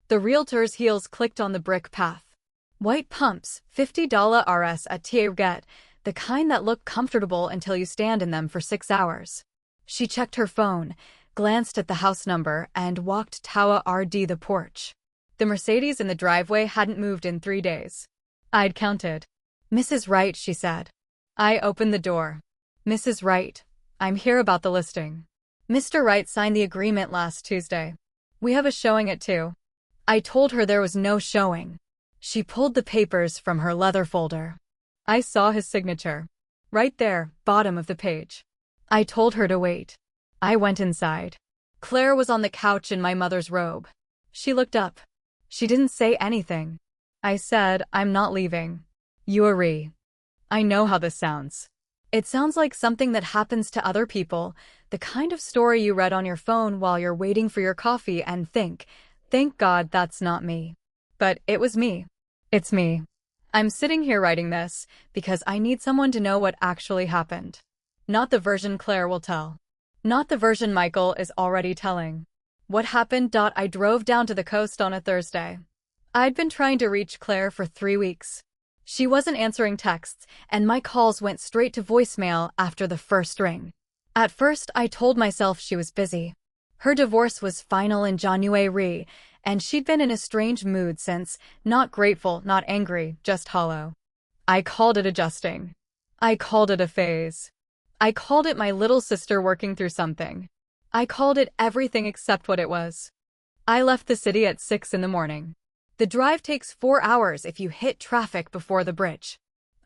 The realtor's heels clicked on the brick path. White pumps, $50 RS at Target, the kind that look comfortable until you stand in them for 6 hours. She checked her phone, glanced at the house number, and walked toward the porch. The Mercedes in the driveway hadn't moved in 3 days. I'd counted. "Mrs. Wright," she said. I opened the door. "Mrs. Wright, I'm here about the listing. Mr. Wright signed the agreement last Tuesday. We have a showing at 2. I told her there was no showing. She pulled the papers from her leather folder. I saw his signature. Right there, bottom of the page. I told her to wait. I went inside. Claire was on the couch in my mother's robe. She looked up. She didn't say anything. I said, "I'm not leaving." "You agree." I know how this sounds. It sounds like something that happens to other people, the kind of story you read on your phone while you're waiting for your coffee and think, "Thank God that's not me." But it was me. It's me. I'm sitting here writing this because I need someone to know what actually happened. Not the version Claire will tell. Not the version Michael is already telling. What happened? I drove down to the coast on a Thursday. I'd been trying to reach Claire for 3 weeks. She wasn't answering texts, and my calls went straight to voicemail after the first ring. At first, I told myself she was busy. Her divorce was final in January, and she'd been in a strange mood since, not grateful, not angry, just hollow. I called it adjusting. I called it a phase. I called it my little sister working through something. I called it everything except what it was. I left the city at 6 in the morning. The drive takes 4 hours if you hit traffic before the bridge.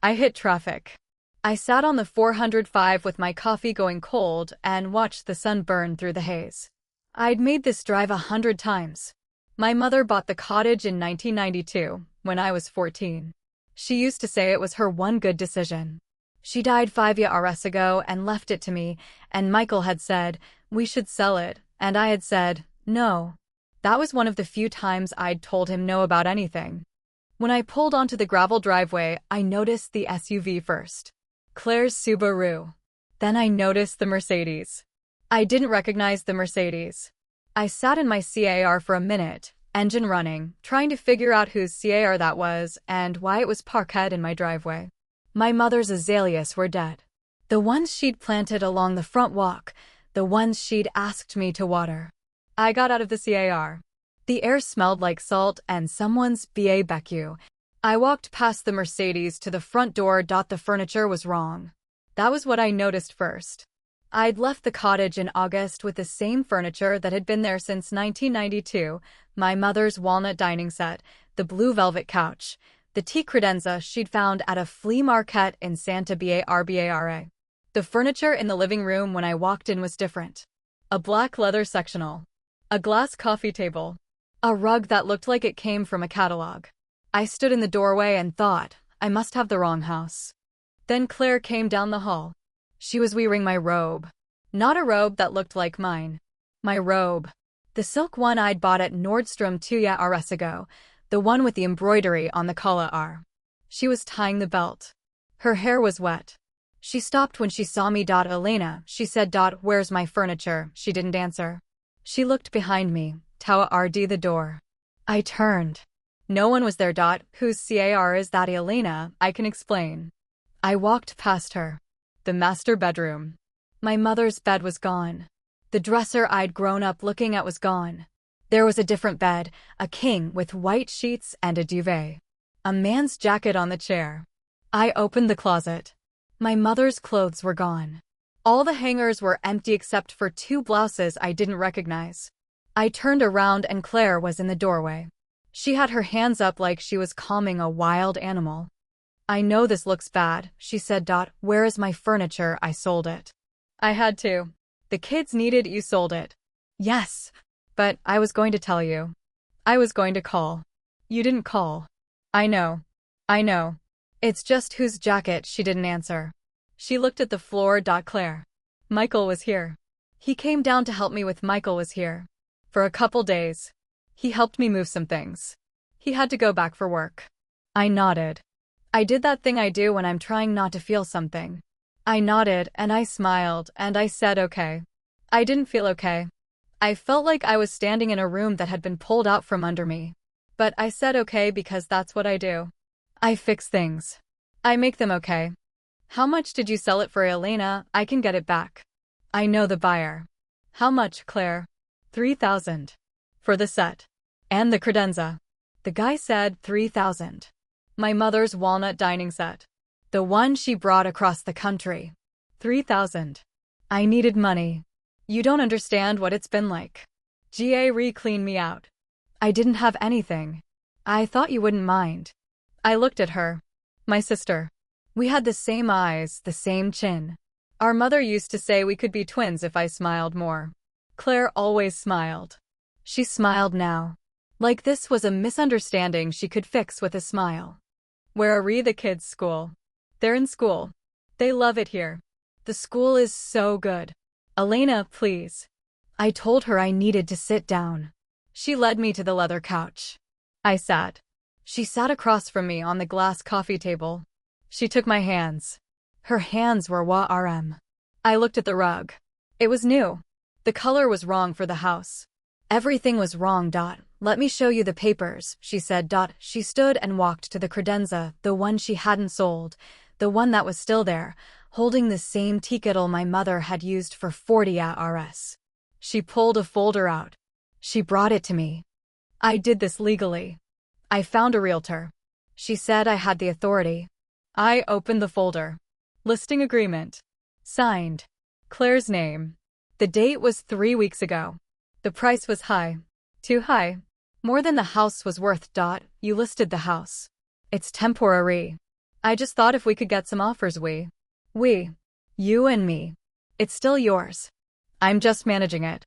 I hit traffic. I sat on the 405 with my coffee going cold and watched the sun burn through the haze. I'd made this drive 100 times. My mother bought the cottage in 1992, when I was 14. She used to say it was her one good decision. She died 5 years ago and left it to me, and Michael had said, "We should sell it," and I had said, "No." That was one of the few times I'd told him no about anything. When I pulled onto the gravel driveway, I noticed the SUV first. Claire's Subaru. Then I noticed the Mercedes. I didn't recognize the Mercedes. I sat in my car for a minute, engine running, trying to figure out whose car that was and why it was parked in my driveway. My mother's azaleas were dead. The ones she'd planted along the front walk, the ones she'd asked me to water. I got out of the car. The air smelled like salt and someone's barbecue. I walked past the Mercedes to the front door. The furniture was wrong. That was what I noticed first. I'd left the cottage in August with the same furniture that had been there since 1992, my mother's walnut dining set, the blue velvet couch, the tea credenza she'd found at a flea market in Santa Barbara. The furniture in the living room when I walked in was different. A black leather sectional. A glass coffee table. A rug that looked like it came from a catalog. I stood in the doorway and thought, I must have the wrong house. Then Claire came down the hall. She was wearing my robe. Not a robe that looked like mine. My robe. The silk one I'd bought at Nordstrom 2 years ago, the one with the embroidery on the collar. She was tying the belt. Her hair was wet. She stopped when she saw me. "Elena," she said. "Where's my furniture?" She didn't answer. She looked behind me, toward the door. I turned. No one was there. "Whose car is that, Elena? I can explain." I walked past her. The master bedroom. My mother's bed was gone. The dresser I'd grown up looking at was gone. There was a different bed, a king with white sheets and a duvet. A man's jacket on the chair. I opened the closet. My mother's clothes were gone. All the hangers were empty except for 2 blouses I didn't recognize. I turned around and Claire was in the doorway. She had her hands up like she was calming a wild animal. "I know this looks bad," she said. "Where is my furniture? I sold it." I had to. "The kids needed you sold it." "Yes. But I was going to tell you. I was going to call." "You didn't call." I know. I know. It's just whose jacket?" She didn't answer. She looked at the floor. "Claire. Michael was here. He came down to help me with Michael was here. For a couple days. He helped me move some things. He had to go back for work." I nodded. I did that thing I do when I'm trying not to feel something. I nodded and I smiled and I said okay. I didn't feel okay. I felt like I was standing in a room that had been pulled out from under me. But I said okay because that's what I do. I fix things. I make them okay. How much did you sell it for, Elena? I can get it back. I know the buyer. How much, Claire? 3,000. For the set. And the credenza. The guy said 3,000. My mother's walnut dining set. The one she brought across the country. 3,000. I needed money. You don't understand what it's been like. Gary cleaned me out. I didn't have anything. I thought you wouldn't mind. I looked at her. My sister. We had the same eyes, the same chin. Our mother used to say we could be twins if I smiled more. Claire always smiled. She smiled now. Like this was a misunderstanding she could fix with a smile. Where are the kids' school? They're in school. They love it here. The school is so good. Elena, please. I told her I needed to sit down. She led me to the leather couch. I sat. She sat across from me on the glass coffee table. She took my hands. Her hands were warm. I looked at the rug. It was new. The color was wrong for the house. Everything was wrong. Let me show you the papers, she said. She stood and walked to the credenza, the one she hadn't sold, the one that was still there, holding the same tea kettle my mother had used for 40 years. She pulled a folder out. She brought it to me. I did this legally. I found a realtor. She said I had the authority. I opened the folder. Listing agreement. Signed. Claire's name. The date was 3 weeks ago. The price was high. Too high. More than the house was worth. You listed the house. It's temporary. I just thought if we could get some offers, we, you and me. It's still yours. I'm just managing it.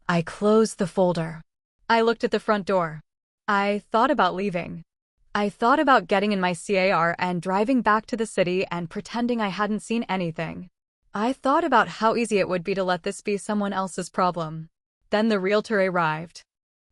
I closed the folder. I looked at the front door. I thought about leaving. I thought about getting in my car and driving back to the city and pretending I hadn't seen anything. I thought about how easy it would be to let this be someone else's problem. Then the realtor arrived.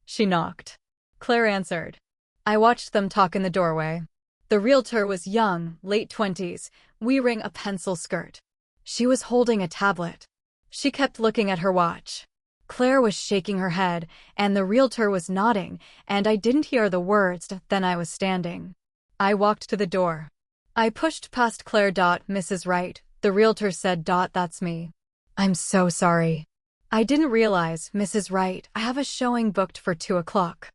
She knocked. Claire answered. I watched them talk in the doorway. The realtor was young, late 20s, wearing a pencil skirt. She was holding a tablet. She kept looking at her watch. Claire was shaking her head, and the realtor was nodding, and I didn't hear the words. Then I was standing. I walked to the door. I pushed past Claire. Mrs. Wright, the realtor said. That's me. I'm so sorry. I didn't realize, Mrs. Wright, I have a showing booked for 2 o'clock.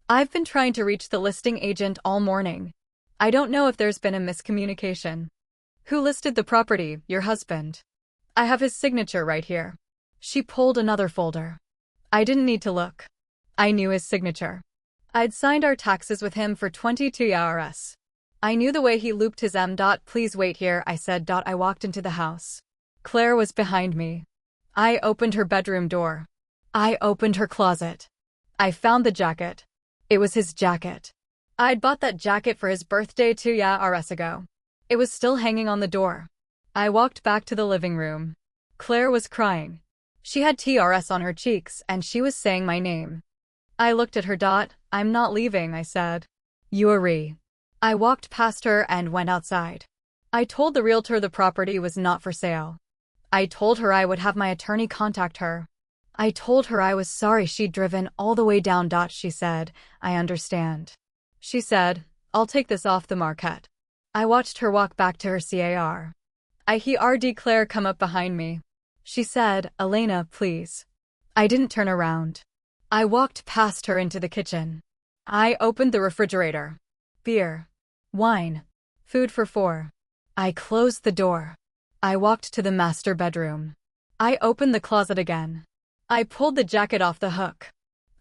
I've been trying to reach the listing agent all morning. I don't know if there's been a miscommunication. Who listed the property? Your husband. I have his signature right here. She pulled another folder. I didn't need to look. I knew his signature. I'd signed our taxes with him for 22 years. I knew the way he looped his M. Please wait here, I said. I walked into the house. Claire was behind me. I opened her bedroom door. I opened her closet. I found the jacket. It was his jacket. I'd bought that jacket for his birthday 2 years ago. It was still hanging on the door. I walked back to the living room. Claire was crying. She had tears on her cheeks, and she was saying my name. I looked at her. I'm not leaving, I said. You agree. I walked past her and went outside. I told the realtor the property was not for sale. I told her I would have my attorney contact her. I told her I was sorry she'd driven all the way down. She said, I understand. She said, I'll take this off the market. I watched her walk back to her car. I heard Claire come up behind me. She said, Elena, please. I didn't turn around. I walked past her into the kitchen. I opened the refrigerator. Beer. Wine. Food for 4. I closed the door. I walked to the master bedroom. I opened the closet again. I pulled the jacket off the hook.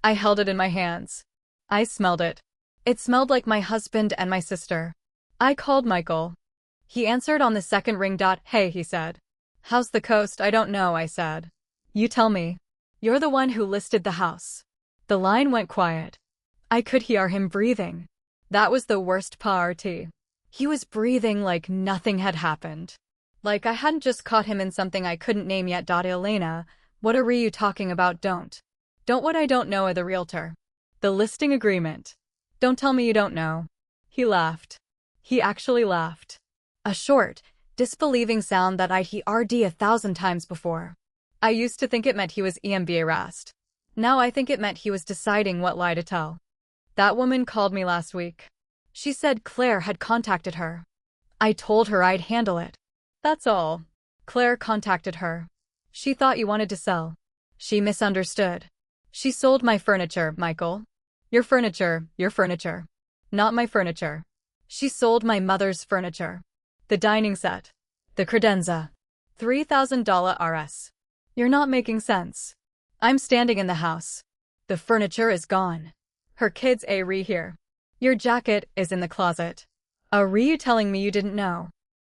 I held it in my hands. I smelled it. It smelled like my husband and my sister. I called Michael. He answered on the second ring. Hey, he said. How's the coast? I don't know, I said. You tell me. You're the one who listed the house. The line went quiet. I could hear him breathing. That was the worst part. He was breathing like nothing had happened. Like I hadn't just caught him in something I couldn't name yet. Elena, what are you talking about? Don't what I don't know, the realtor. The listing agreement. Don't tell me you don't know. He laughed. He actually laughed. A short, disbelieving sound that I'd heard 1,000 times before. I used to think it meant he was embarrassed. Now I think it meant he was deciding what lie to tell. That woman called me last week. She said Claire had contacted her. I told her I'd handle it. That's all. Claire contacted her. She thought you wanted to sell. She misunderstood. She sold my furniture, Michael. Your furniture, your furniture. Not my furniture. She sold my mother's furniture. The dining set. The credenza. $3,000 RS. You're not making sense. I'm standing in the house. The furniture is gone. Her kids re here. Your jacket is in the closet. You telling me you didn't know?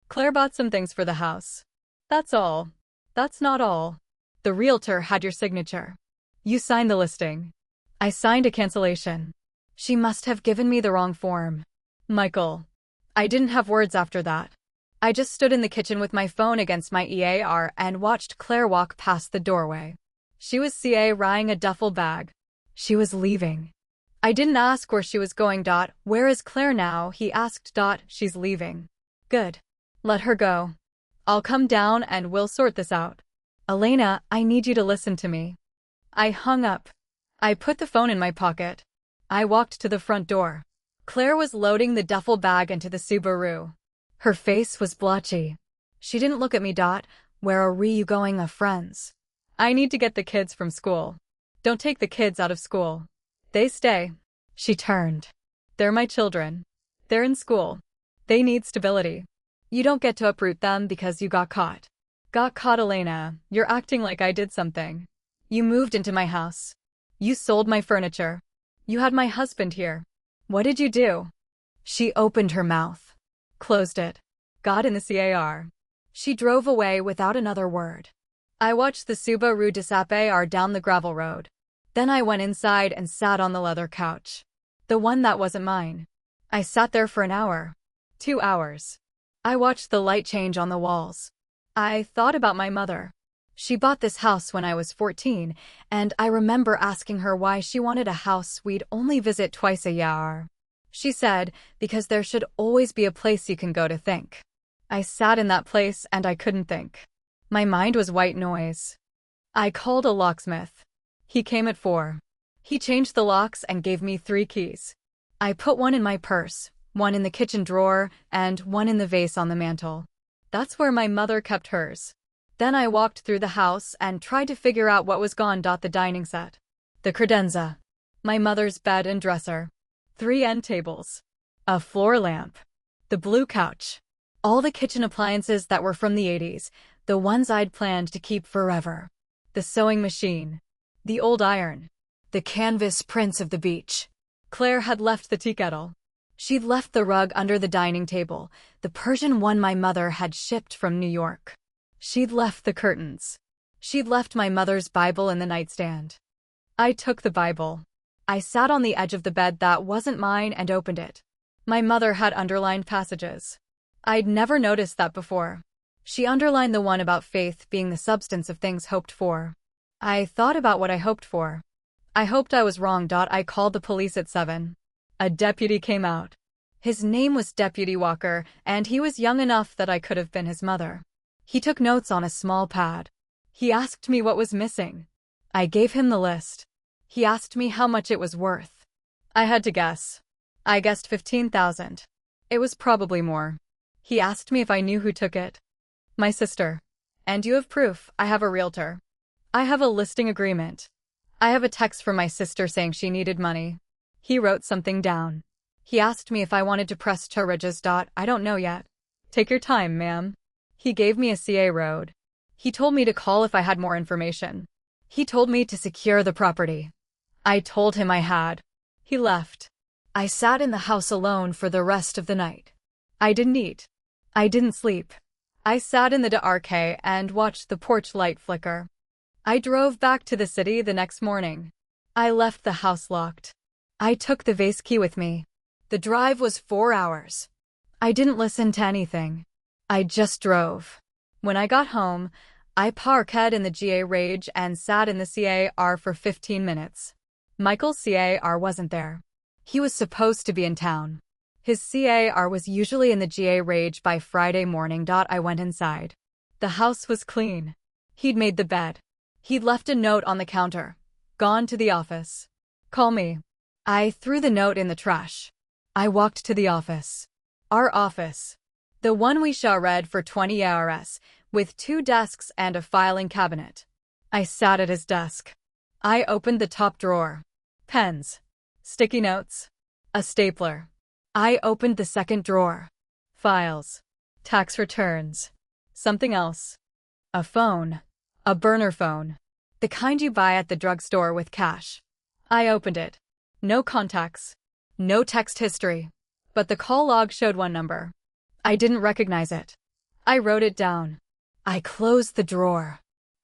Claire bought some things for the house. That's all. That's not all. The realtor had your signature. You signed the listing. I signed a cancellation. She must have given me the wrong form. Michael. I didn't have words after that. I just stood in the kitchen with my phone against my EAR and watched Claire walk past the doorway. She was carrying a duffel bag. She was leaving. I didn't ask where she was going. Where is Claire now? He asked. She's leaving. Good. Let her go. I'll come down and we'll sort this out. Elena, I need you to listen to me. I hung up. I put the phone in my pocket. I walked to the front door. Claire was loading the duffel bag into the Subaru. Her face was blotchy. She didn't look at me. Where are you going? Friends. I need to get the kids from school. Don't take the kids out of school. They stay. She turned. They're my children. They're in school. They need stability. You don't get to uproot them because you got caught. Got caught, Elena. You're acting like I did something. You moved into my house. You sold my furniture. You had my husband here. What did you do? She opened her mouth. Closed it. Got in the car. She drove away without another word. I watched the Subaru disappear down the gravel road. Then I went inside and sat on the leather couch. The one that wasn't mine. I sat there for an hour. 2 hours. I watched the light change on the walls. I thought about my mother. She bought this house when I was 14, and I remember asking her why she wanted a house we'd only visit twice a year. She said, because there should always be a place you can go to think. I sat in that place and I couldn't think. My mind was white noise. I called a locksmith. He came at 4. He changed the locks and gave me 3 keys. I put one in my purse, one in the kitchen drawer, and one in the vase on the mantel. That's where my mother kept hers. Then I walked through the house and tried to figure out what was gone. The dining set. The credenza. My mother's bed and dresser. 3 end tables. A floor lamp. The blue couch. All the kitchen appliances that were from the 80s, the ones I'd planned to keep forever. The sewing machine. The old iron. The canvas prints of the beach. Claire had left the tea kettle. She'd left the rug under the dining table, the Persian one my mother had shipped from New York. She'd left the curtains. She'd left my mother's Bible in the nightstand. I took the Bible. I sat on the edge of the bed that wasn't mine and opened it. My mother had underlined passages. I'd never noticed that before. She underlined the one about faith being the substance of things hoped for. I thought about what I hoped for. I hoped I was wrong. I called the police at 7. A deputy came out. His name was Deputy Walker, and he was young enough that I could have been his mother. He took notes on a small pad. He asked me what was missing. I gave him the list. He asked me how much it was worth. I had to guess. I guessed 15,000. It was probably more. He asked me if I knew who took it. My sister. And you have proof. I have a realtor. I have a listing agreement. I have a text from my sister saying she needed money. He wrote something down. He asked me if I wanted to press charges. I don't know yet. Take your time, ma'am. He gave me a CA road. He told me to call if I had more information. He told me to secure the property. I told him I had. He left. I sat in the house alone for the rest of the night. I didn't eat. I didn't sleep. I sat in the dark and watched the porch light flicker. I drove back to the city the next morning. I left the house locked. I took the vase key with me. The drive was 4 hours. I didn't listen to anything. I just drove. When I got home, I parked in the garage and sat in the car for 15 minutes. Michael's car wasn't there. He was supposed to be in town. His car was usually in the garage by Friday morning. I went inside. The house was clean. He'd made the bed. He'd left a note on the counter. Gone to the office. Call me. I threw the note in the trash. I walked to the office. Our office. The one we saw read for 20 hours, with 2 desks and a filing cabinet. I sat at his desk. I opened the top drawer. Pens. Sticky notes. A stapler. I opened the second drawer. Files. Tax returns. Something else. A phone. A burner phone. The kind you buy at the drugstore with cash. I opened it. No contacts. No text history. But the call log showed one number. I didn't recognize it. I wrote it down. I closed the drawer.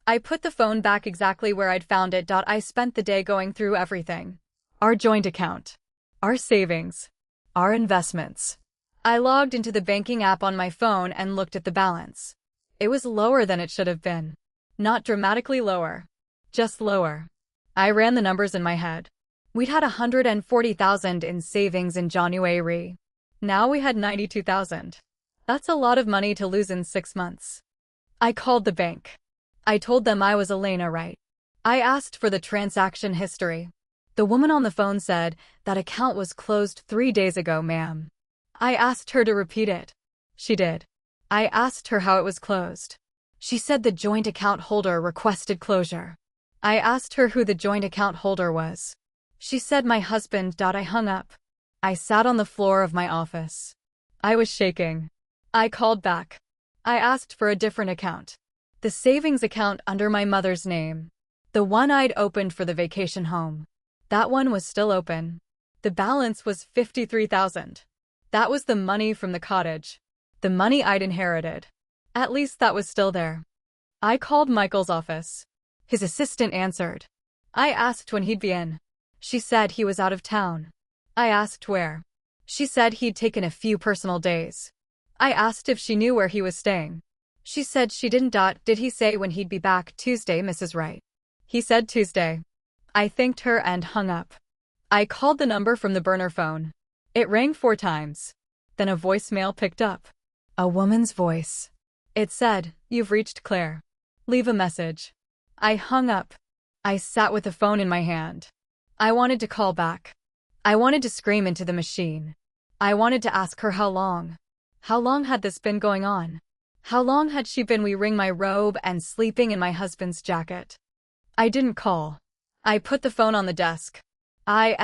I put the phone back exactly where I'd found it. I spent the day going through everything. Our joint account. Our savings. Our investments. I logged into the banking app on my phone and looked at the balance. It was lower than it should have been. Not dramatically lower. Just lower. I ran the numbers in my head. We'd had $140,000 in savings in January. Now we had $92,000. That's a lot of money to lose in 6 months. I called the bank. I told them I was Elena Wright. I asked for the transaction history. The woman on the phone said, "That account was closed 3 days ago, ma'am." I asked her to repeat it. She did. I asked her how it was closed. She said the joint account holder requested closure. I asked her who the joint account holder was. She said my husband. I hung up. I sat on the floor of my office. I was shaking. I called back. I asked for a different account. The savings account under my mother's name. The one I'd opened for the vacation home. That one was still open. The balance was $53,000. That was the money from the cottage. The money I'd inherited. At least that was still there. I called Michael's office. His assistant answered. I asked when he'd be in. She said he was out of town. I asked where. She said he'd taken a few personal days. I asked if she knew where he was staying. She said she didn't. Did he say when he'd be back? Tuesday, Mrs. Wright. He said Tuesday. I thanked her and hung up. I called the number from the burner phone. It rang 4 times. Then a voicemail picked up. A woman's voice. It said, "You've reached Claire. Leave a message." I hung up. I sat with the phone in my hand. I wanted to call back. I wanted to scream into the machine. I wanted to ask her how long. How long had this been going on? How long had she been wearing my robe and sleeping in my husband's jacket? I didn't call. I put the phone on the desk. I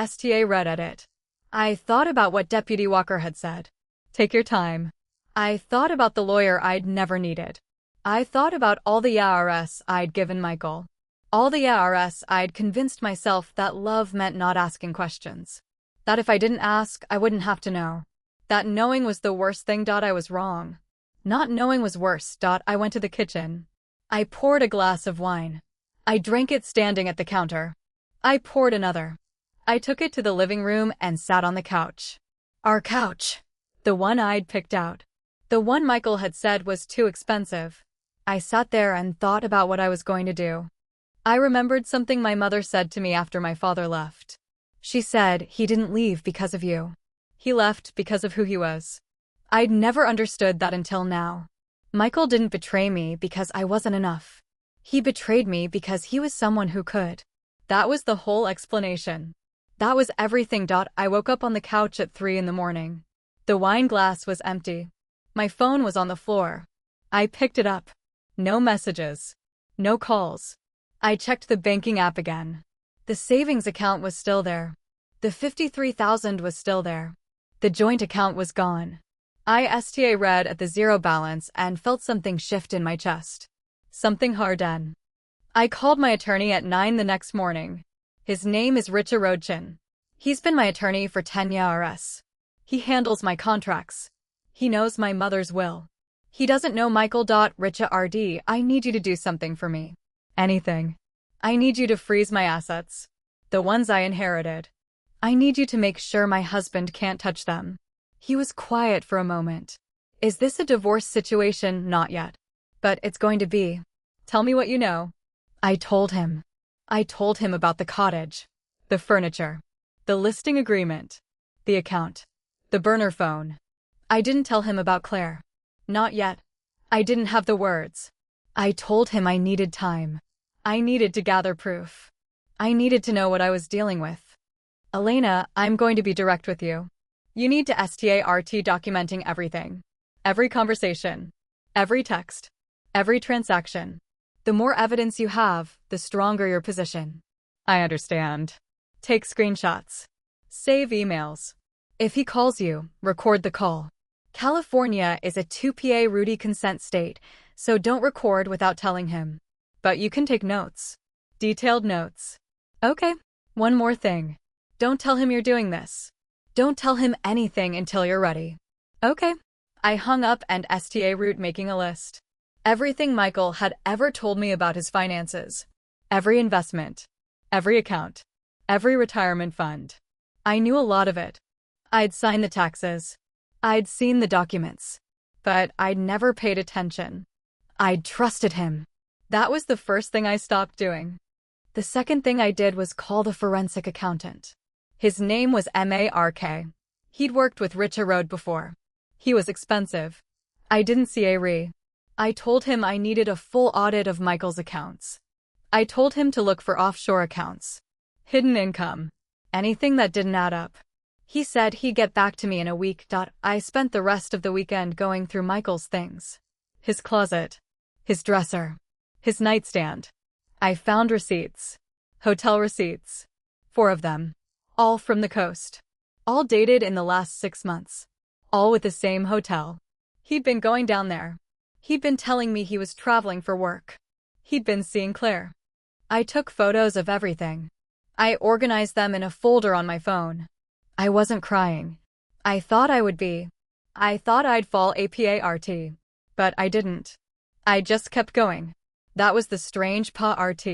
read at it. I thought about what Deputy Walker had said. Take your time. I thought about the lawyer I'd never needed. I thought about all the IRS I'd given Michael. All the IRS I'd convinced myself that love meant not asking questions. That if I didn't ask, I wouldn't have to know. That knowing was the worst thing. I was wrong. Not knowing was worse. I went to the kitchen. I poured a glass of wine. I drank it standing at the counter. I poured another. I took it to the living room and sat on the couch. Our couch. The one I'd picked out. The one Michael had said was too expensive. I sat there and thought about what I was going to do. I remembered something my mother said to me after my father left. She said, "He didn't leave because of you. He left because of who he was." I'd never understood that until now. Michael didn't betray me because I wasn't enough. He betrayed me because he was someone who could. That was the whole explanation. That was everything. I woke up on the couch at 3 in the morning. The wine glass was empty. My phone was on the floor. I picked it up. No messages. No calls. I checked the banking app again. The savings account was still there. The $53,000 was still there. The joint account was gone. I read at the zero balance and felt something shift in my chest. Something hard in. I called my attorney at 9 the next morning. His name is Richa Rodchin. He's been my attorney for 10 years. He handles my contracts. He knows my mother's will. He doesn't know Michael. Richa RD, I need you to do something for me. Anything. I need you to freeze my assets. The ones I inherited. I need you to make sure my husband can't touch them. He was quiet for a moment. Is this a divorce situation? Not yet. But it's going to be. Tell me what you know. I told him. I told him about the cottage. The furniture. The listing agreement. The account. The burner phone. I didn't tell him about Claire. Not yet. I didn't have the words. I told him I needed time. I needed to gather proof. I needed to know what I was dealing with. Elena, I'm going to be direct with you. You need to start documenting everything. Every conversation. Every text. Every transaction. The more evidence you have, the stronger your position. I understand. Take screenshots. Save emails. If he calls you, record the call. California is a 2PA Rudy consent state, so don't record without telling him. But you can take notes. Detailed notes. Okay. One more thing. Don't tell him you're doing this. Don't tell him anything until you're ready. Okay. I hung up and started making a list. Everything Michael had ever told me about his finances. Every investment. Every account. Every retirement fund. I knew a lot of it. I'd signed the taxes. I'd seen the documents. But I'd never paid attention. I'd trusted him. That was the first thing I stopped doing. The second thing I did was call the forensic accountant. His name was Mark. He'd worked with Richa Road before. He was expensive. I didn't see a re. I told him I needed a full audit of Michael's accounts. I told him to look for offshore accounts. Hidden income. Anything that didn't add up. He said he'd get back to me in a week. I spent the rest of the weekend going through Michael's things. His closet. His dresser. His nightstand. I found receipts. Hotel receipts. 4 of them. All from the coast. All dated in the last 6 months. All with the same hotel. He'd been going down there. He'd been telling me he was traveling for work. He'd been seeing Claire. I took photos of everything. I organized them in a folder on my phone. I wasn't crying. I thought I would be. I thought I'd fall apart. But I didn't. I just kept going. That was the strange part.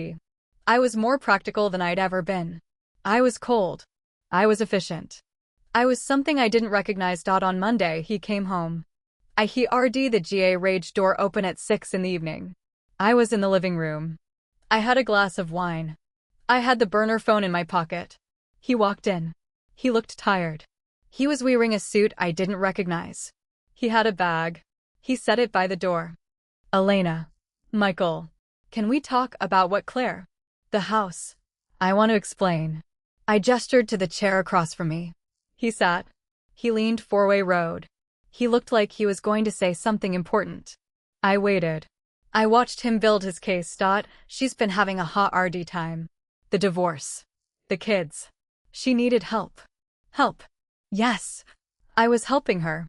I was more practical than I'd ever been. I was cold. I was efficient. I was something I didn't recognize. On Monday, he came home. I heard the garage door open at 6 in the evening. I was in the living room. I had a glass of wine. I had the burner phone in my pocket. He walked in. He looked tired. He was wearing a suit I didn't recognize. He had a bag. He set it by the door. Elena. Michael. Can we talk about what Claire? The house. I want to explain. I gestured to the chair across from me. He sat. He leaned 4-way road. He looked like he was going to say something important. I waited. I watched him build his case. She's been having a hard time. The divorce. The kids. She needed help. Help. Yes. I was helping her.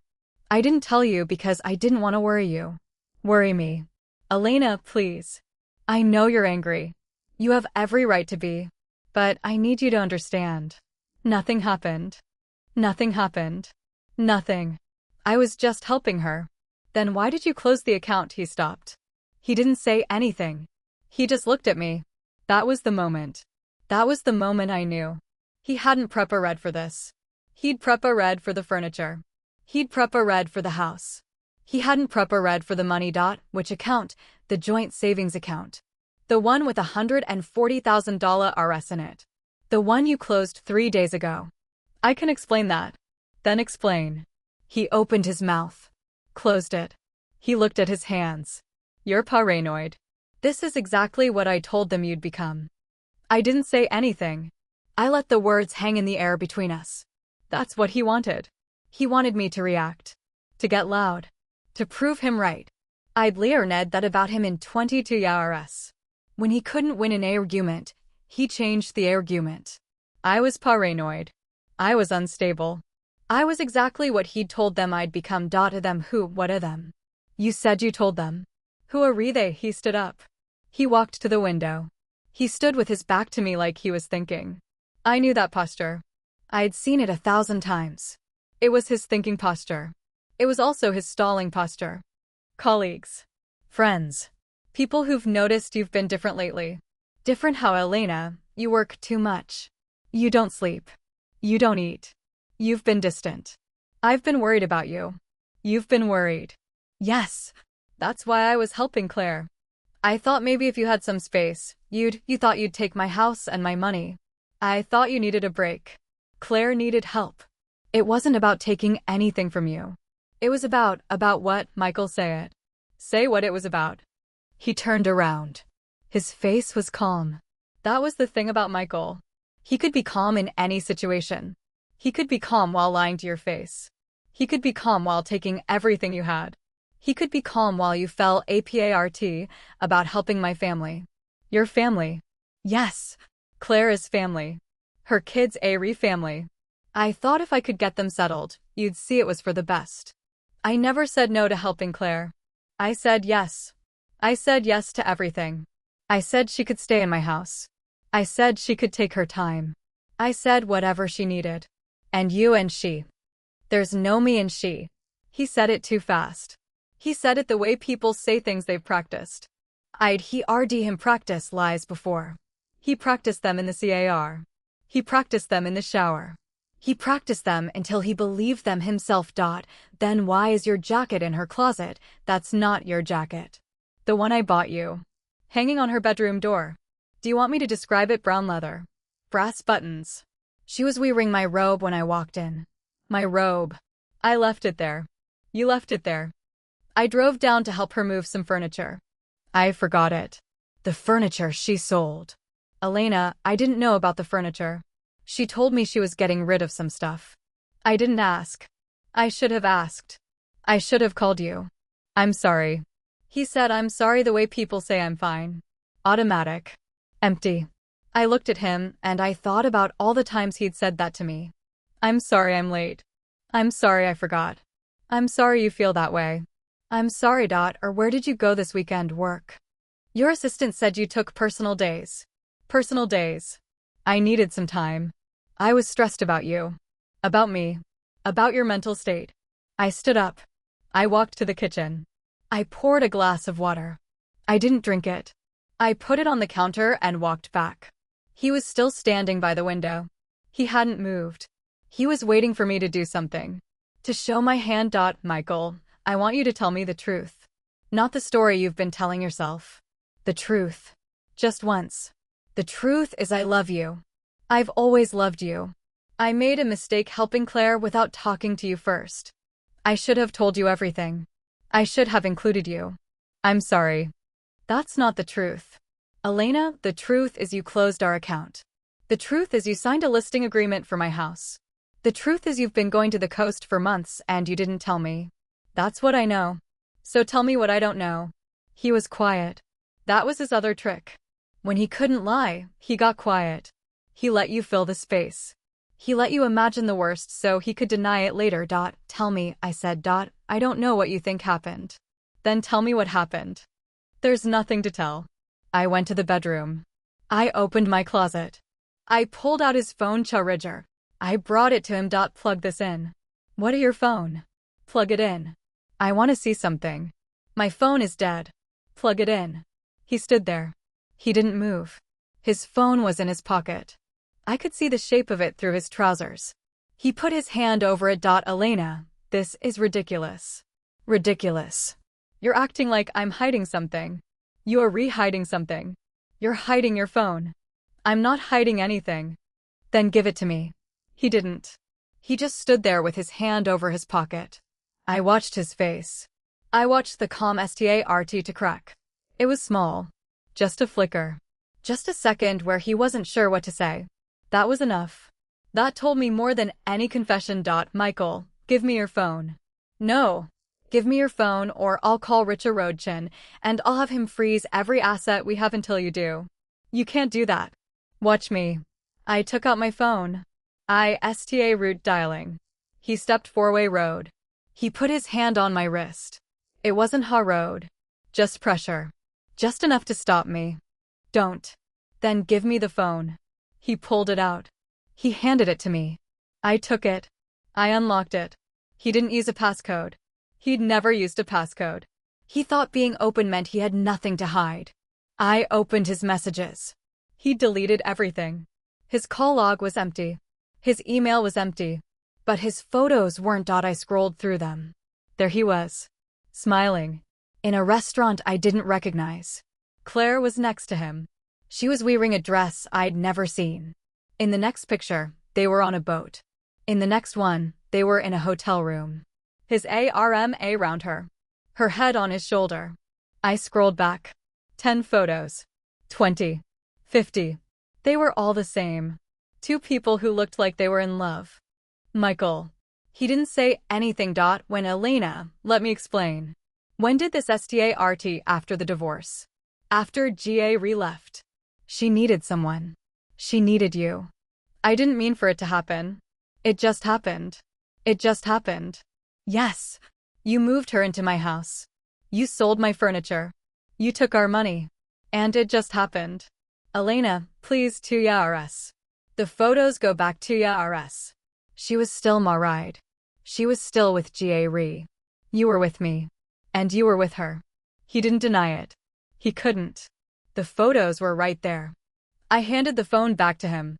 I didn't tell you because I didn't want to worry you. Worry me. Elena, please. I know you're angry. You have every right to be. But I need you to understand. Nothing happened. Nothing happened. Nothing. I was just helping her. Then why did you close the account? He stopped. He didn't say anything. He just looked at me. That was the moment. That was the moment I knew. He hadn't prepared for this. He'd prepared for the furniture. He'd prepared for the house. He hadn't prepared for the money. Which account? The joint savings account. The one with $140,000 RS in it. The one you closed 3 days ago. I can explain that. Then explain. He opened his mouth. Closed it. He looked at his hands. You're paranoid. This is exactly what I told them you'd become. I didn't say anything. I let the words hang in the air between us. That's what he wanted. He wanted me to react. To get loud. To prove him right. I'd learned that about him in 22 years. When he couldn't win an argument, he changed the argument. I was paranoid. I was unstable. I was exactly what he'd told them I'd become. To them who? What are them? You said you told them. Who are they? He stood up. He walked to the window. He stood with his back to me like he was thinking. I knew that posture. I'd seen it 1,000 times. It was his thinking posture. It was also his stalling posture. Colleagues. Friends. People who've noticed you've been different lately. Different how, Elena, you work too much. You don't sleep. You don't eat. You've been distant. I've been worried about you. You've been worried. Yes. That's why I was helping Claire. I thought maybe if you had some space, you thought you'd take my house and my money. I thought you needed a break. Claire needed help. It wasn't about taking anything from you. It was about what, Michael, say it. Say what it was about. He turned around. His face was calm. That was the thing about Michael. He could be calm in any situation. He could be calm while lying to your face. He could be calm while taking everything you had. He could be calm while you fell apart about helping my family. Your family. Yes, Claire is family. Her kids' Ari family. I thought if I could get them settled, you'd see it was for the best. I never said no to helping Claire. I said yes. I said yes to everything. I said she could stay in my house. I said she could take her time. I said whatever she needed. And you and she. There's no me and she. He said it too fast. He said it the way people say things they've practiced. He heard him practice lies before. He practiced them in the car. He practiced them in the shower. He practiced them until he believed them himself. Then why is your jacket in her closet? That's not your jacket. The one I bought you. Hanging on her bedroom door. Do you want me to describe it? Brown leather. Brass buttons. She was wearing my robe when I walked in. My robe. I left it there. You left it there. I drove down to help her move some furniture. I forgot it. The furniture she sold. Elena, I didn't know about the furniture. She told me she was getting rid of some stuff. I didn't ask. I should have asked. I should have called you. I'm sorry. He said I'm sorry the way people say I'm fine. Automatic. Empty. I looked at him, and I thought about all the times he'd said that to me. I'm sorry I'm late. I'm sorry I forgot. I'm sorry you feel that way. I'm sorry. Or where did you go this weekend? Work. Your assistant said you took personal days. Personal days. I needed some time. I was stressed about you. About me. About your mental state. I stood up. I walked to the kitchen. I poured a glass of water. I didn't drink it. I put it on the counter and walked back. He was still standing by the window. He hadn't moved. He was waiting for me to do something. To show my hand. Michael, I want you to tell me the truth. Not the story you've been telling yourself. The truth. Just once. The truth is I love you. I've always loved you. I made a mistake helping Claire without talking to you first. I should have told you everything. I should have included you. I'm sorry. That's not the truth. Elena, the truth is you closed our account. The truth is you signed a listing agreement for my house. The truth is you've been going to the coast for months and you didn't tell me. That's what I know. So tell me what I don't know. He was quiet. That was his other trick. When he couldn't lie, he got quiet. He let you fill the space. He let you imagine the worst so he could deny it later. Tell me, I said. I don't know what you think happened. Then tell me what happened. There's nothing to tell. I went to the bedroom. I opened my closet. I pulled out his phone charger. I brought it to him. Plug this in. What are your phone? Plug it in. I want to see something. My phone is dead. Plug it in. He stood there. He didn't move. His phone was in his pocket. I could see the shape of it through his trousers. He put his hand over it. Elena, this is ridiculous. Ridiculous. You're acting like I'm hiding something. You are re-hiding something. You're hiding your phone. I'm not hiding anything. Then give it to me. He didn't. He just stood there with his hand over his pocket. I watched his face. I watched the calm start to crack. It was small. Just a flicker. Just a second where he wasn't sure what to say. That was enough. That told me more than any confession. Michael, give me your phone. No. Give me your phone or I'll call Richa Rodchin and I'll have him freeze every asset we have until you do. You can't do that. Watch me. I took out my phone. Route dialing. He stepped four-way road. He put his hand on my wrist. It wasn't hot road. Just pressure. Just enough to stop me. Don't. Then give me the phone. He pulled it out. He handed it to me. I took it. I unlocked it. He didn't use a passcode. He'd never used a passcode. He thought being open meant he had nothing to hide. I opened his messages. He deleted everything. His call log was empty. His email was empty. But his photos weren't. I scrolled through them. There he was. Smiling. In a restaurant I didn't recognize. Claire was next to him. She was wearing a dress I'd never seen. In the next picture, they were on a boat. In the next one, they were in a hotel room. His arm around her. Her head on his shoulder. I scrolled back. 10 photos. 20. 50. They were all the same. Two people who looked like they were in love. Michael. He didn't say anything. When Elena, let me explain. When did this start after the divorce? After Gary left. She needed someone. She needed you. I didn't mean for it to happen. It just happened. It just happened. Yes. You moved her into my house. You sold my furniture. You took our money. And it just happened. Elena, please to Yaris. The photos go back to Yaris. She was still married. She was still with Gary. You were with me. And you were with her. He didn't deny it. He couldn't. The photos were right there. I handed the phone back to him.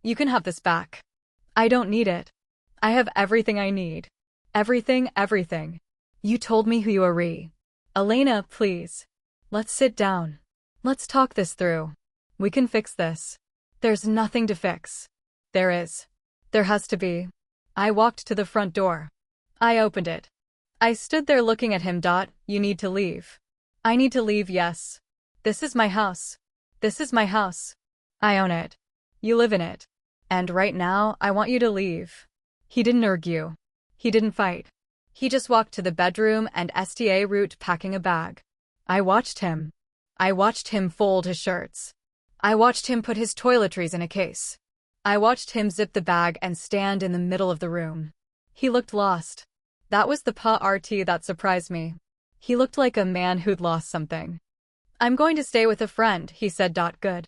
You can have this back. I don't need it. I have everything I need. Everything, everything. You told me who you are. Elena, please. Let's sit down. Let's talk this through. We can fix this. There's nothing to fix. There is. There has to be. I walked to the front door. I opened it. I stood there looking at him. You need to leave. I need to leave, yes. This is my house. This is my house. I own it. You live in it. And right now, I want you to leave. He didn't argue. He didn't fight. He just walked to the bedroom and route packing a bag. I watched him. I watched him fold his shirts. I watched him put his toiletries in a case. I watched him zip the bag and stand in the middle of the room. He looked lost. That was the part that surprised me. He looked like a man who'd lost something. I'm going to stay with a friend, he said. Good.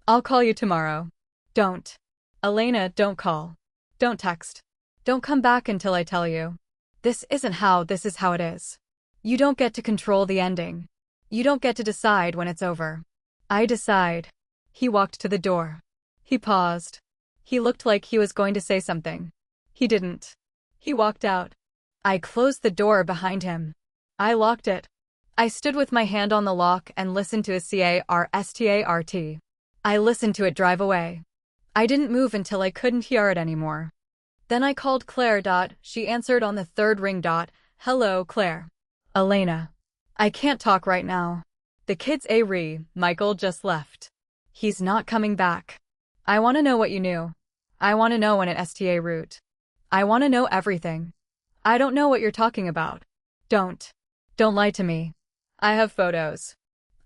I'll call you tomorrow. Don't. Elena, don't call. Don't text. Don't come back until I tell you. This isn't how, this is how it is. You don't get to control the ending. You don't get to decide when it's over. I decide. He walked to the door. He paused. He looked like he was going to say something. He didn't. He walked out. I closed the door behind him. I locked it. I stood with my hand on the lock and listened to a start. I listened to it drive away. I didn't move until I couldn't hear it anymore. Then I called Claire. She answered on the third ring. Hello, Claire. Elena. I can't talk right now. The kid's Michael just left. He's not coming back. I want to know what you knew. I want to know when at route. I want to know everything. I don't know what you're talking about. Don't lie to me. I have photos.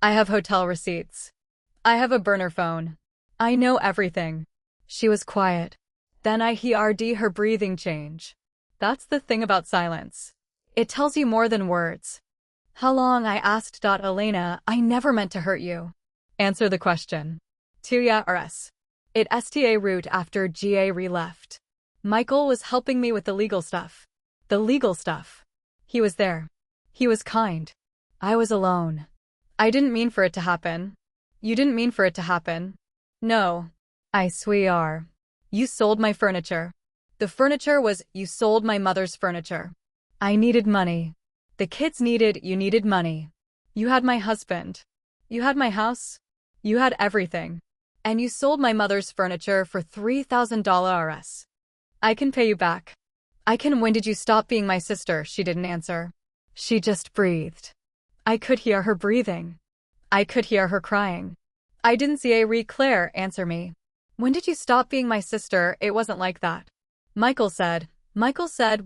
I have hotel receipts. I have a burner phone. I know everything. She was quiet. Then I heard her breathing change. That's the thing about silence. It tells you more than words. How long? I asked. Elena, I never meant to hurt you. Answer the question. 2 years. It route after Gary left. Michael was helping me with the legal stuff. The legal stuff. He was there. He was kind. I was alone. I didn't mean for it to happen. You didn't mean for it to happen. No. I swear. You sold my furniture. The furniture was, you sold my mother's furniture. I needed money. The kids needed, you needed money. You had my husband. You had my house. You had everything. And you sold my mother's furniture for $3,000. I can pay you back. I can. When did you stop being my sister? She didn't answer. She just breathed. I could hear her breathing. I could hear her crying. I didn't see Claire answer me. When did you stop being my sister? It wasn't like that. Michael said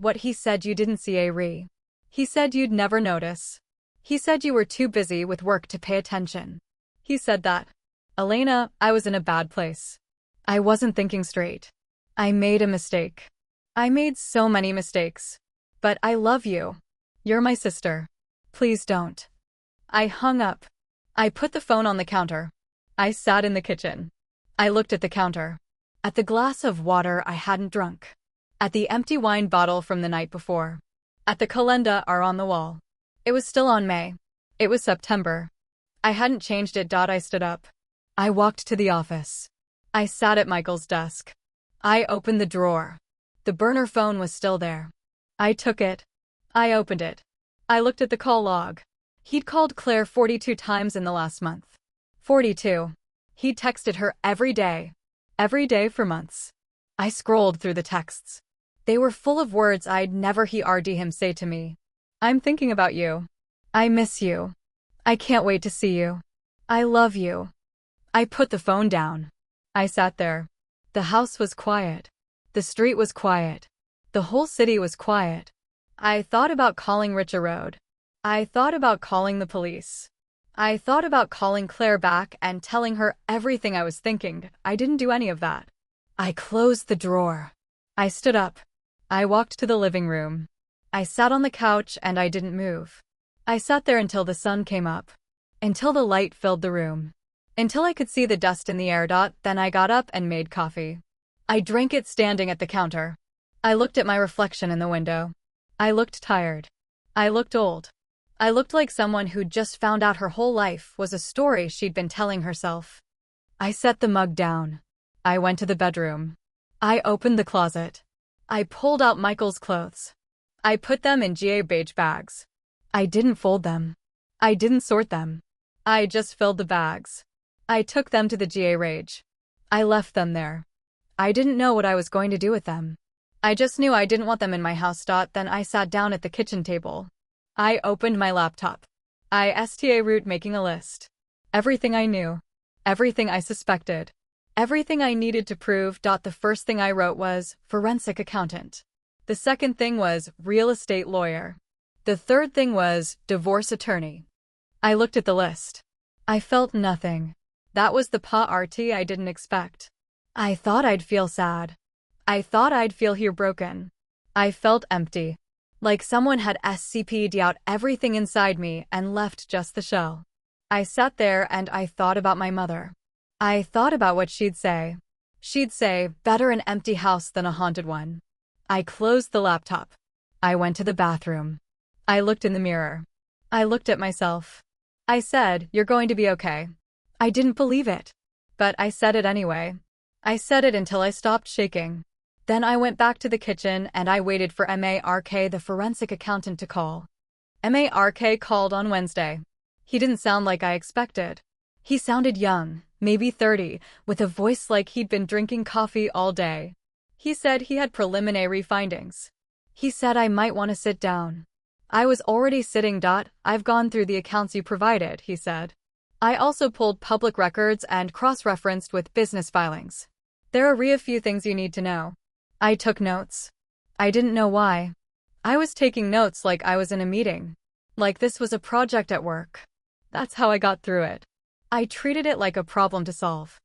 what he said. You didn't see He said you'd never notice. He said you were too busy with work to pay attention. He said that. Elena, I was in a bad place. I wasn't thinking straight. I made a mistake. I made so many mistakes. But I love you. You're my sister. Please don't. I hung up. I put the phone on the counter. I sat in the kitchen. I looked at the counter. At the glass of water I hadn't drunk. At the empty wine bottle from the night before. At the calendar on the wall. It was still on May. It was September. I hadn't changed it. I stood up. I walked to the office. I sat at Michael's desk. I opened the drawer. The burner phone was still there. I took it. I opened it. I looked at the call log. He'd called Claire 42 times in the last month. 42. He'd texted her every day for months. I scrolled through the texts. They were full of words I'd never heard him say to me. I'm thinking about you. I miss you. I can't wait to see you. I love you. I put the phone down. I sat there. The house was quiet. The street was quiet. The whole city was quiet. I thought about calling Richa Road. I thought about calling the police. I thought about calling Claire back and telling her everything I was thinking. I didn't do any of that. I closed the drawer. I stood up. I walked to the living room. I sat on the couch and I didn't move. I sat there until the sun came up. Until the light filled the room. Until I could see the dust in the air. Then I got up and made coffee. I drank it standing at the counter. I looked at my reflection in the window. I looked tired. I looked old. I looked like someone who'd just found out her whole life was a story she'd been telling herself. I set the mug down. I went to the bedroom. I opened the closet. I pulled out Michael's clothes. I put them in GA beige bags. I didn't fold them. I didn't sort them. I just filled the bags. I took them to the GA Rage. I left them there. I didn't know what I was going to do with them. I just knew I didn't want them in my house. Then I sat down at the kitchen table. I opened my laptop. I wrote making a list. Everything I knew. Everything I suspected. Everything I needed to prove. The first thing I wrote was forensic accountant. The second thing was real estate lawyer. The third thing was divorce attorney. I looked at the list. I felt nothing. That was the part I didn't expect. I thought I'd feel sad. I thought I'd feel broken. I felt empty. Like someone had SCP'd out everything inside me and left just the shell. I sat there and I thought about my mother. I thought about what she'd say. She'd say, better an empty house than a haunted one. I closed the laptop. I went to the bathroom. I looked in the mirror. I looked at myself. I said, "You're going to be okay." I didn't believe it. But I said it anyway. I said it until I stopped shaking. Then I went back to the kitchen and I waited for Mark, the forensic accountant, to call. Mark called on Wednesday. He didn't sound like I expected. He sounded young, maybe 30, with a voice like he'd been drinking coffee all day. He said he had preliminary findings. He said I might want to sit down. I was already sitting. I've gone through the accounts you provided, he said. I also pulled public records and cross-referenced with business filings. There are a few things you need to know. I took notes. I didn't know why. I was taking notes like I was in a meeting. Like this was a project at work. That's how I got through it. I treated it like a problem to solve.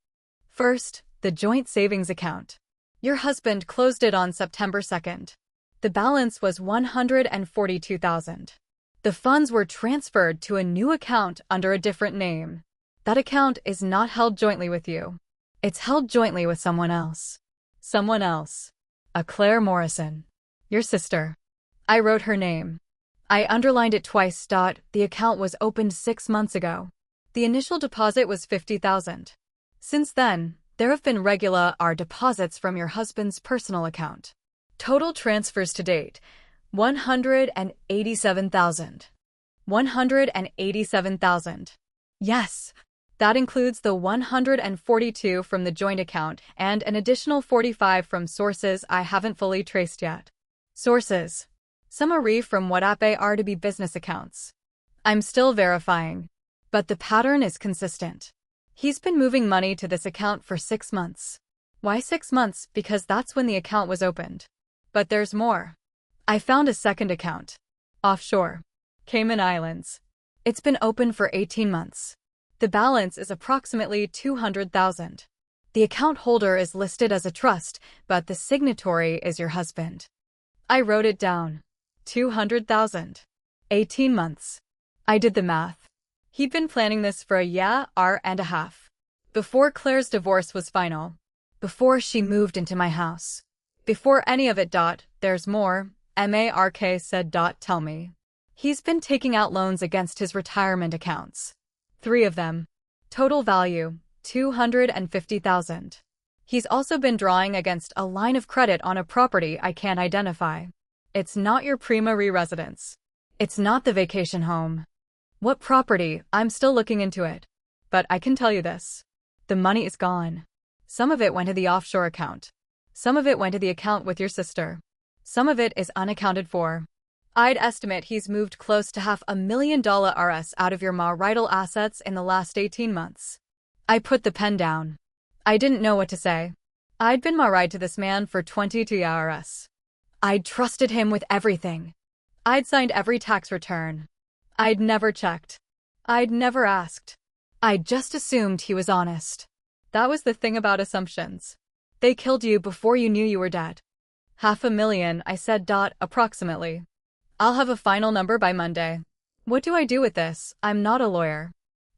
First, the joint savings account. Your husband closed it on September 2nd. The balance was $142,000. The funds were transferred to a new account under a different name. That account is not held jointly with you. It's held jointly with someone else. Someone else. A Claire Morrison. Your sister. I wrote her name. I underlined it twice. The account was opened 6 months ago. The initial deposit was $50,000. Since then, there have been regular deposits from your husband's personal account. Total transfers to date, $187,000. $187,000. Yes. That includes the $142 from the joint account and an additional $45 from sources I haven't fully traced yet. Sources. Some are from what are to be business accounts. I'm still verifying. But the pattern is consistent. He's been moving money to this account for 6 months. Why 6 months? Because that's when the account was opened. But there's more. I found a second account. Offshore. Cayman Islands. It's been open for 18 months. The balance is approximately $200,000. The account holder is listed as a trust, but the signatory is your husband. I wrote it down. $200,000. 18 months. I did the math. He'd been planning this for a year and a half. Before Claire's divorce was final. Before she moved into my house. Before any of it. There's more, Mark said. Tell me. He's been taking out loans against his retirement accounts. 3 of them. Total value, $250,000. He's also been drawing against a line of credit on a property I can't identify. It's not your prima residence. It's not the vacation home. What property? I'm still looking into it. But I can tell you this. The money is gone. Some of it went to the offshore account. Some of it went to the account with your sister. Some of it is unaccounted for. I'd estimate he's moved close to $500,000 out of your marital assets in the last 18 months. I put the pen down. I didn't know what to say. I'd been married to this man for 22 years. I'd trusted him with everything. I'd signed every tax return. I'd never checked. I'd never asked. I'd just assumed he was honest. That was the thing about assumptions. They killed you before you knew you were dead. $500,000, I said. Approximately. I'll have a final number by Monday. What do I do with this? I'm not a lawyer.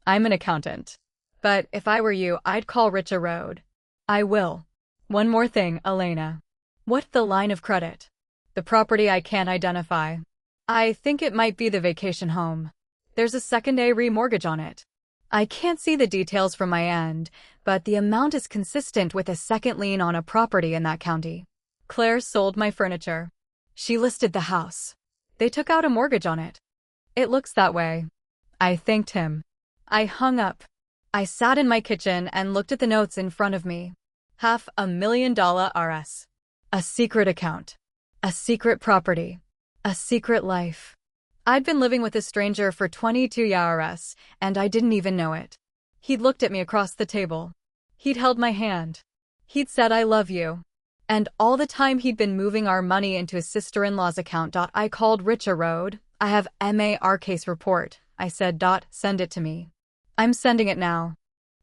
I'm an accountant. But if I were you, I'd call Richa Road. I will. One more thing, Elena. What's the line of credit? The property I can't identify. I think it might be the vacation home. There's a secondary mortgage on it. I can't see the details from my end, but the amount is consistent with a second lien on a property in that county. Claire sold my furniture. She listed the house. They took out a mortgage on it. It looks that way. I thanked him. I hung up. I sat in my kitchen and looked at the notes in front of me. $500,000 RS. A secret account. A secret property. A secret life. I'd been living with a stranger for 22 years, and I didn't even know it. He'd looked at me across the table. He'd held my hand. He'd said, I love you. And all the time he'd been moving our money into his sister-in-law's account. I called Richa Road. I have MAR case report. I said, send it to me. I'm sending it now.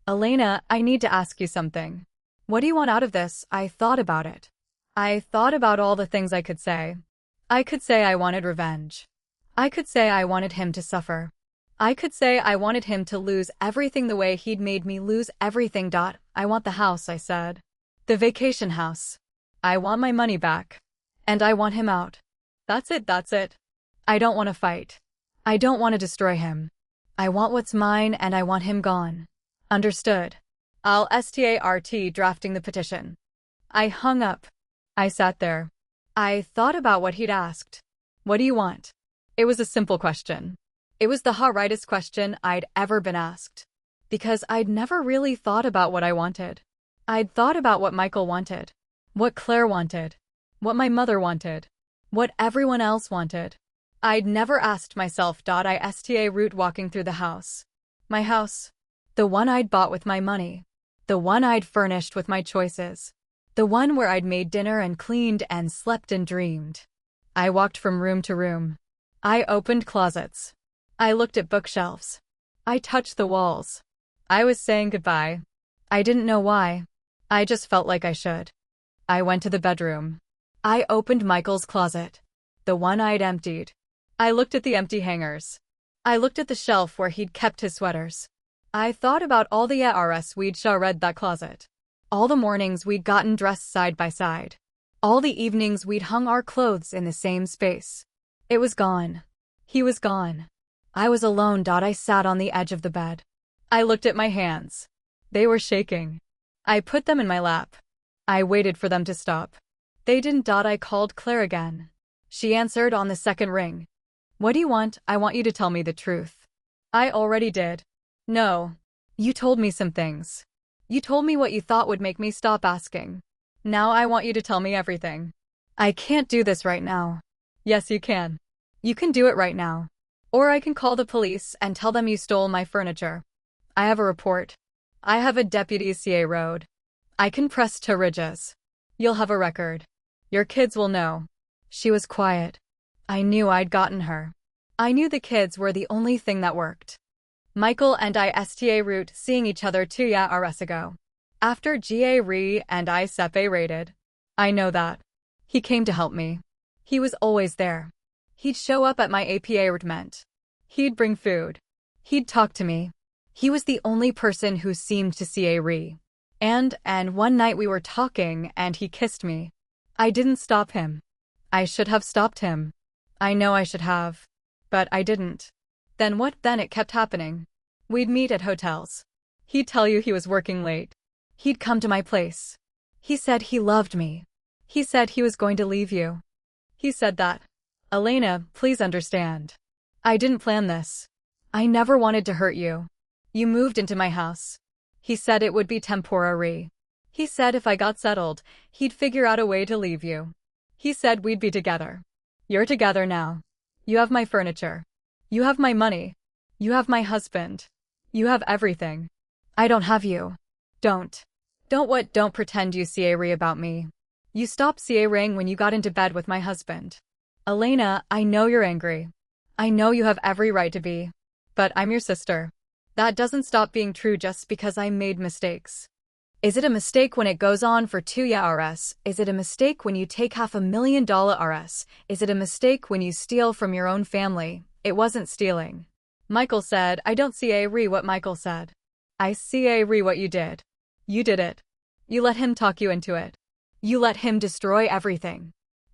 Elena, I need to ask you something. What do you want out of this? I thought about it. I thought about all the things I could say. I could say I wanted revenge. I could say I wanted him to suffer. I could say I wanted him to lose everything the way he'd made me lose everything. I want the house, I said. The vacation house. I want my money back. And I want him out. That's it. I don't want to fight. I don't want to destroy him. I want what's mine and I want him gone. Understood. I'll start drafting the petition. I hung up. I sat there. I thought about what he'd asked. What do you want? It was a simple question. It was the hardest question I'd ever been asked. Because I'd never really thought about what I wanted. I'd thought about what Michael wanted. What Claire wanted. What my mother wanted. What everyone else wanted. I'd never asked myself. I route walking through the house. My house. The one I'd bought with my money. The one I'd furnished with my choices. The one where I'd made dinner and cleaned and slept and dreamed. I walked from room to room. I opened closets. I looked at bookshelves. I touched the walls. I was saying goodbye. I didn't know why. I just felt like I should. I went to the bedroom. I opened Michael's closet. The one I'd emptied. I looked at the empty hangers. I looked at the shelf where he'd kept his sweaters. I thought about all the years we'd shared that closet. All the mornings we'd gotten dressed side by side. All the evenings we'd hung our clothes in the same space. It was gone. He was gone. I was alone. I sat on the edge of the bed. I looked at my hands. They were shaking. I put them in my lap. I waited for them to stop. They didn't. I called Claire again. She answered on the second ring. What do you want? I want you to tell me the truth. I already did. No. You told me some things. You told me what you thought would make me stop asking. Now I want you to tell me everything. I can't do this right now. Yes, you can. You can do it right now. Or I can call the police and tell them you stole my furniture. I have a report. I have a deputy CA Road. I can press to ridges. You'll have a record. Your kids will know. She was quiet. I knew I'd gotten her. I knew the kids were the only thing that worked. Michael and I route seeing each other 2 years ago. After GA and I separated. I know that. He came to help me. He was always there. He'd show up at my appointment. He'd bring food. He'd talk to me. He was the only person who seemed to see a re. And one night we were talking and he kissed me. I didn't stop him. I should have stopped him. I know I should have. But I didn't. Then what? Then it kept happening. We'd meet at hotels. He'd tell you he was working late. He'd come to my place. He said he loved me. He said he was going to leave you. He said that. Elena, please understand. I didn't plan this. I never wanted to hurt you. You moved into my house. He said it would be temporary. He said if I got settled, he'd figure out a way to leave you. He said we'd be together. You're together now. You have my furniture. You have my money. You have my husband. You have everything. I don't have you. Don't. Don't pretend you CA about me. You stopped CA-ing when you got into bed with my husband. Elena, I know you're angry. I know you have every right to be. But I'm your sister. That doesn't stop being true just because I made mistakes. Is it a mistake when it goes on for 2 years? Is it a mistake when you take $500,000 Rs? Is it a mistake when you steal from your own family? It wasn't stealing. Michael said, I don't CA what Michael said. I CA what you did. You did it. You let him talk you into it. You let him destroy everything.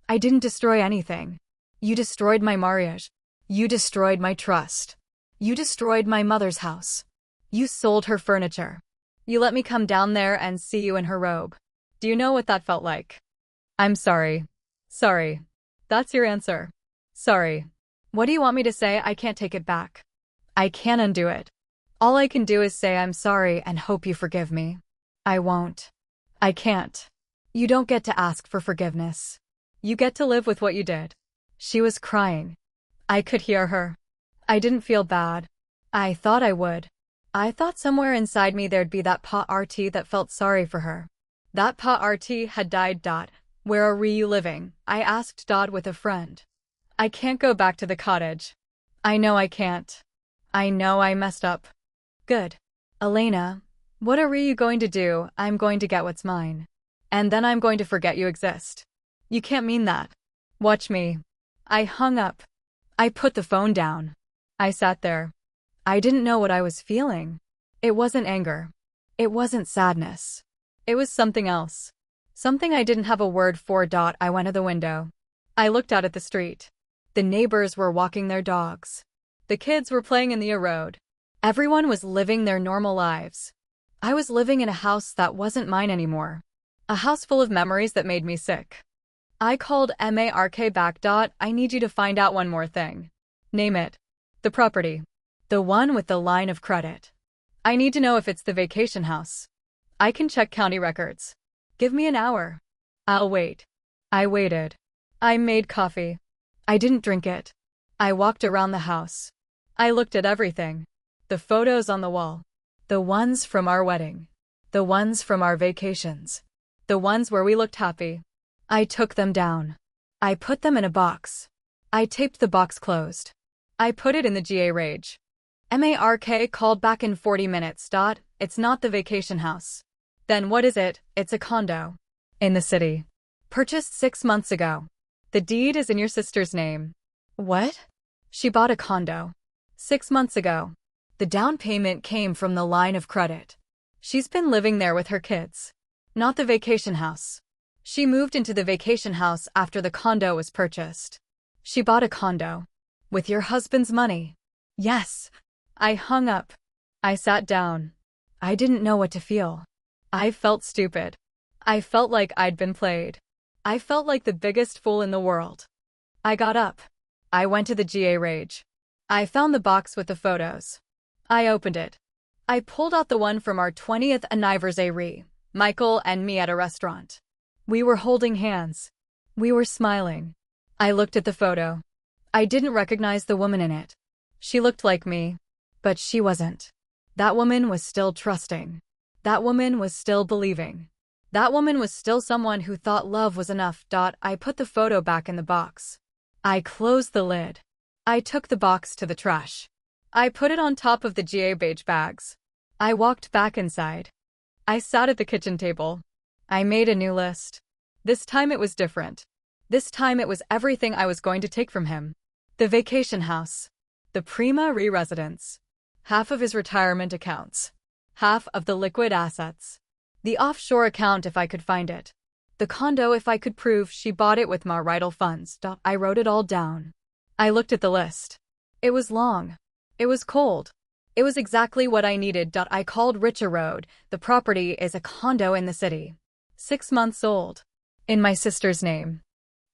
I didn't destroy anything. You destroyed my marriage. You destroyed my trust. You destroyed my mother's house. You sold her furniture. You let me come down there and see you in her robe. Do you know what that felt like? I'm sorry. Sorry. That's your answer. Sorry. What do you want me to say? I can't take it back. I can't undo it. All I can do is say I'm sorry and hope you forgive me. I won't. I can't. You don't get to ask for forgiveness. You get to live with what you did. She was crying. I could hear her. I didn't feel bad. I thought I would. I thought somewhere inside me there'd be that part RT that felt sorry for her. That part RT had died. Where are you living? I asked with a friend. I can't go back to the cottage. I know I can't. I know I messed up. Good. Elena, what are you going to do? I'm going to get what's mine. And then I'm going to forget you exist. You can't mean that. Watch me. I hung up. I put the phone down. I sat there. I didn't know what I was feeling. It wasn't anger. It wasn't sadness. It was something else. Something I didn't have a word for. I went to the window. I looked out at the street. The neighbors were walking their dogs. The kids were playing in the road. Everyone was living their normal lives. I was living in a house that wasn't mine anymore. A house full of memories that made me sick. I called Mark back. I need you to find out one more thing. Name it. The property. The one with the line of credit. I need to know if it's the vacation house. I can check county records. Give me an hour. I'll wait. I waited. I made coffee. I didn't drink it. I walked around the house. I looked at everything. The photos on the wall. The ones from our wedding. The ones from our vacations. The ones where we looked happy. I took them down. I put them in a box. I taped the box closed. I put it in the garage. Mark called back in 40 minutes. It's not the vacation house. Then what is it? It's a condo. In the city. Purchased 6 months ago. The deed is in your sister's name. What? She bought a condo. 6 months ago. The down payment came from the line of credit. She's been living there with her kids. Not the vacation house. She moved into the vacation house after the condo was purchased. She bought a condo. With your husband's money. Yes. I hung up. I sat down. I didn't know what to feel. I felt stupid. I felt like I'd been played. I felt like the biggest fool in the world. I got up. I went to the garage. I found the box with the photos. I opened it. I pulled out the one from our 20th anniversary, Michael and me at a restaurant. We were holding hands. We were smiling. I looked at the photo. I didn't recognize the woman in it. She looked like me. But she wasn't. That woman was still trusting. That woman was still believing. That woman was still someone who thought love was enough. I put the photo back in the box. I closed the lid. I took the box to the trash. I put it on top of the garbage bags. I walked back inside. I sat at the kitchen table. I made a new list. This time it was different. This time it was everything I was going to take from him. The vacation house. The Prima residence. Half of his retirement accounts. Half of the liquid assets. The offshore account if I could find it. The condo if I could prove she bought it with marital funds. I wrote it all down. I looked at the list. It was long. It was cold. It was exactly what I needed. I called Richer Road. The property is a condo in the city. 6 months old. In my sister's name.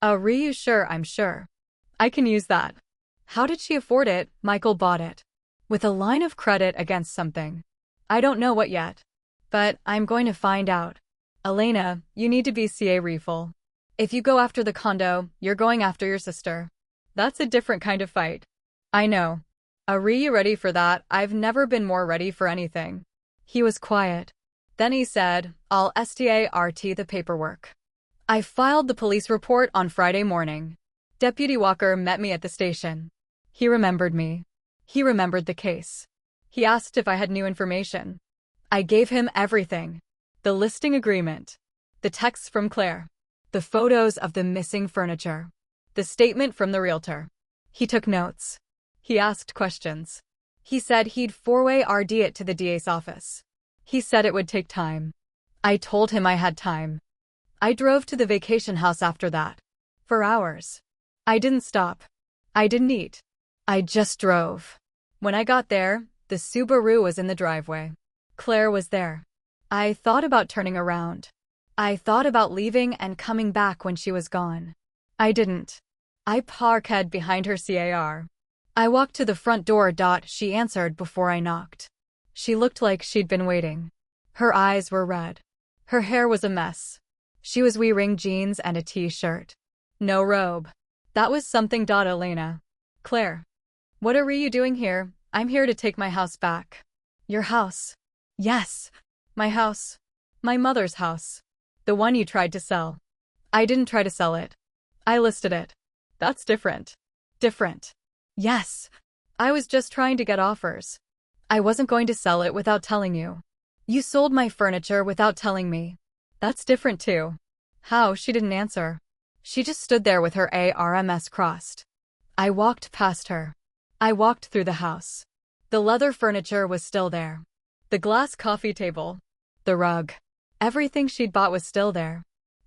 Are you sure? I'm sure. I can use that. How did she afford it? Michael bought it. With a line of credit against something. I don't know what yet. But I'm going to find out. Elena, you need to be careful. If you go after the condo, you're going after your sister. That's a different kind of fight. I know. Are you ready for that? I've never been more ready for anything. He was quiet. Then he said, "I'll start the paperwork." I filed the police report on Friday morning. Deputy Walker met me at the station. He remembered me. He remembered the case. He asked if I had new information. I gave him everything. The listing agreement. The texts from Claire. The photos of the missing furniture. The statement from the realtor. He took notes. He asked questions. He said he'd four-way RD it to the DA's office. He said it would take time. I told him I had time. I drove to the vacation house after that. For hours. I didn't stop. I didn't eat. I just drove. When I got there, the Subaru was in the driveway. Claire was there. I thought about turning around. I thought about leaving and coming back when she was gone. I didn't. I parked behind her car. I walked to the front door. She answered before I knocked. She looked like she'd been waiting. Her eyes were red. Her hair was a mess. She was wearing jeans and a t-shirt. No robe. That was something. Elena. Claire. What are you doing here? I'm here to take my house back. Your house? Yes. My house. My mother's house. The one you tried to sell. I didn't try to sell it. I listed it. That's different. Different. Yes. I was just trying to get offers. I wasn't going to sell it without telling you. You sold my furniture without telling me. That's different too. How? She didn't answer. She just stood there with her arms crossed. I walked past her. I walked through the house. The leather furniture was still there. The glass coffee table. The rug. Everything she'd bought was still there.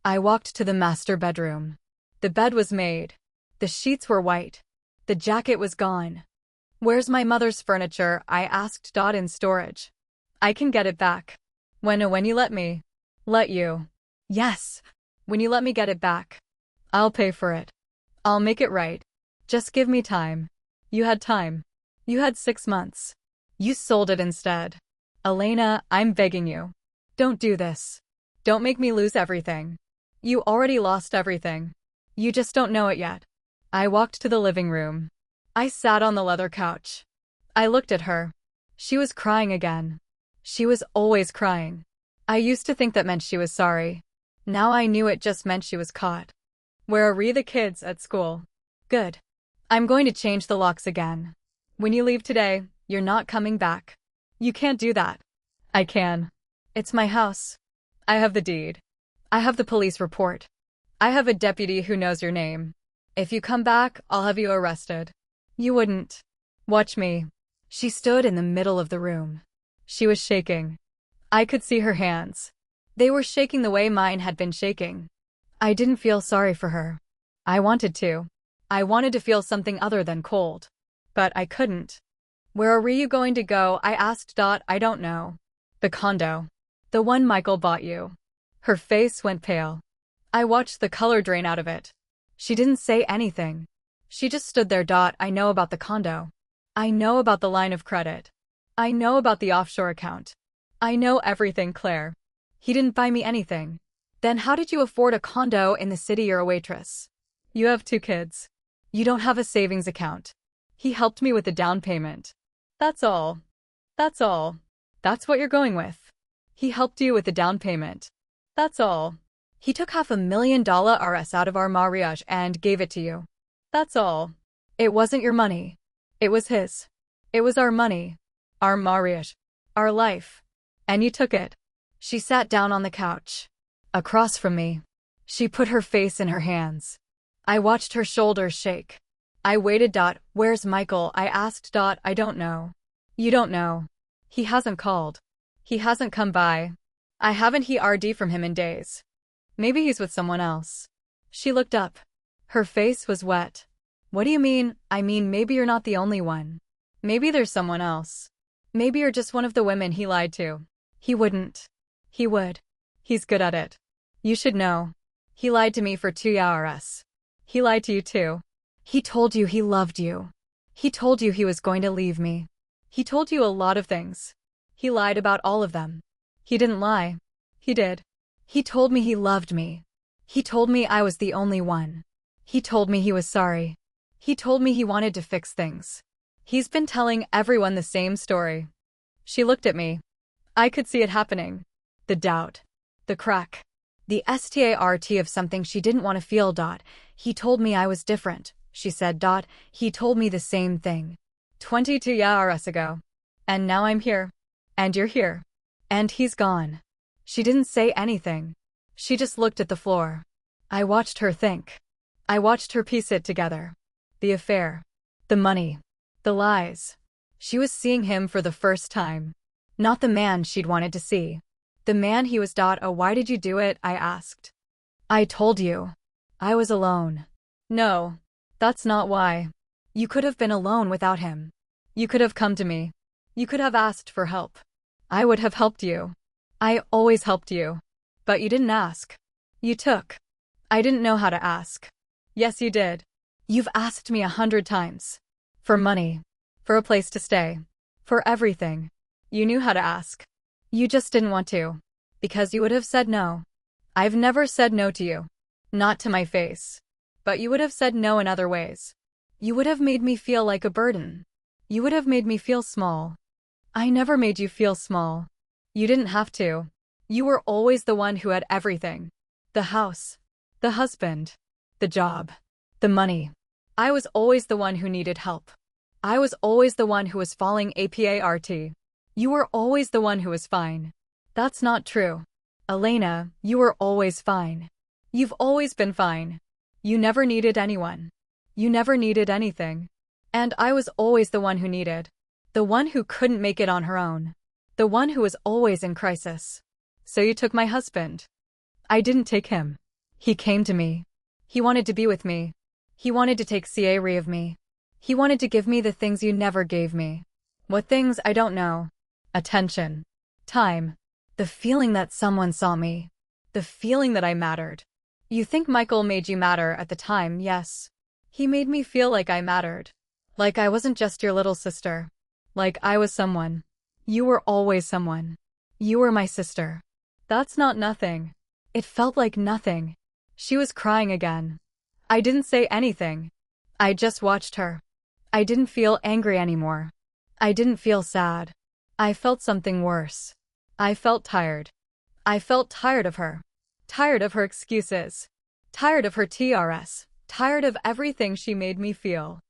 I walked to the master bedroom. The bed was made. The sheets were white. The jacket was gone. Where's my mother's furniture? I asked. In storage. I can get it back. When you let me. Let you. Yes. When you let me get it back. I'll pay for it. I'll make it right. Just give me time. You had time. You had 6 months. You sold it instead. Elena, I'm begging you. Don't do this. Don't make me lose everything. You already lost everything. You just don't know it yet. I walked to the living room. I sat on the leather couch. I looked at her. She was crying again. She was always crying. I used to think that meant she was sorry. Now I knew it just meant she was caught. Where are the kids at school? Good. I'm going to change the locks again. When you leave today, you're not coming back. You can't do that. I can. It's my house. I have the deed. I have the police report. I have a deputy who knows your name. If you come back, I'll have you arrested. You wouldn't. Watch me. She stood in the middle of the room. She was shaking. I could see her hands. They were shaking the way mine had been shaking. I didn't feel sorry for her. I wanted to. I wanted to feel something other than cold. But I couldn't. Where are you going to go? I asked. I don't know. The condo. The one Michael bought you. Her face went pale. I watched the color drain out of it. She didn't say anything. She just stood there. I know about the condo. I know about the line of credit. I know about the offshore account. I know everything, Claire. He didn't buy me anything. Then how did you afford a condo in the city? You're a waitress. You have 2 kids. You don't have a savings account. He helped me with the down payment. That's all. That's all. That's what you're going with. He helped you with the down payment. That's all. He took $500,000 out of our marriage and gave it to you. That's all. It wasn't your money. It was his. It was our money. Our marriage. Our life. And you took it. She sat down on the couch. Across from me. She put her face in her hands. I watched her shoulders shake. I waited. Where's Michael? I asked. I don't know. You don't know. He hasn't called. He hasn't come by. I haven't heard from him in days. Maybe he's with someone else. She looked up. Her face was wet. What do you mean? I mean, maybe you're not the only one. Maybe there's someone else. Maybe you're just one of the women he lied to. He wouldn't. He would. He's good at it. You should know. He lied to me for 2 years. He lied to you too. He told you he loved you. He told you he was going to leave me. He told you a lot of things. He lied about all of them. He didn't lie. He did. He told me he loved me. He told me I was the only one. He told me he was sorry. He told me he wanted to fix things. He's been telling everyone the same story. She looked at me. I could see it happening. The doubt. The crack. The start of something she didn't want to feel. He told me I was different, she said. He told me the same thing 22 years ago. And now I'm here. And you're here. And he's gone. She didn't say anything. She just looked at the floor. I watched her think. I watched her piece it together. The affair. The money. The lies. She was seeing him for the first time. Not the man she'd wanted to see. The man he was. Oh, why did you do it? I asked. I told you. I was alone. No. That's not why. You could have been alone without him. You could have come to me. You could have asked for help. I would have helped you. I always helped you. But you didn't ask. You took. I didn't know how to ask. Yes, you did. You've asked me 100 times. For money. For a place to stay. For everything. You knew how to ask. You just didn't want to. Because you would have said no. I've never said no to you. Not to my face. But you would have said no in other ways. You would have made me feel like a burden. You would have made me feel small. I never made you feel small. You didn't have to. You were always the one who had everything. The house. The husband. The job. The money. I was always the one who needed help. I was always the one who was falling apart. You were always the one who was fine. That's not true. Elena, you were always fine. You've always been fine. You never needed anyone. You never needed anything. And I was always the one who needed. The one who couldn't make it on her own. The one who was always in crisis. So you took my husband. I didn't take him. He came to me. He wanted to be with me. He wanted to take care of me. He wanted to give me the things you never gave me. What things? I don't know. Attention. Time. The feeling that someone saw me. The feeling that I mattered. You think Michael made you matter at the time? Yes. He made me feel like I mattered. Like I wasn't just your little sister. Like I was someone. You were always someone. You were my sister. That's not nothing. It felt like nothing. She was crying again. I didn't say anything. I just watched her. I didn't feel angry anymore. I didn't feel sad. I felt something worse. I felt tired. I felt tired of her. Tired of her excuses. Tired of her TRS. Tired of everything she made me feel.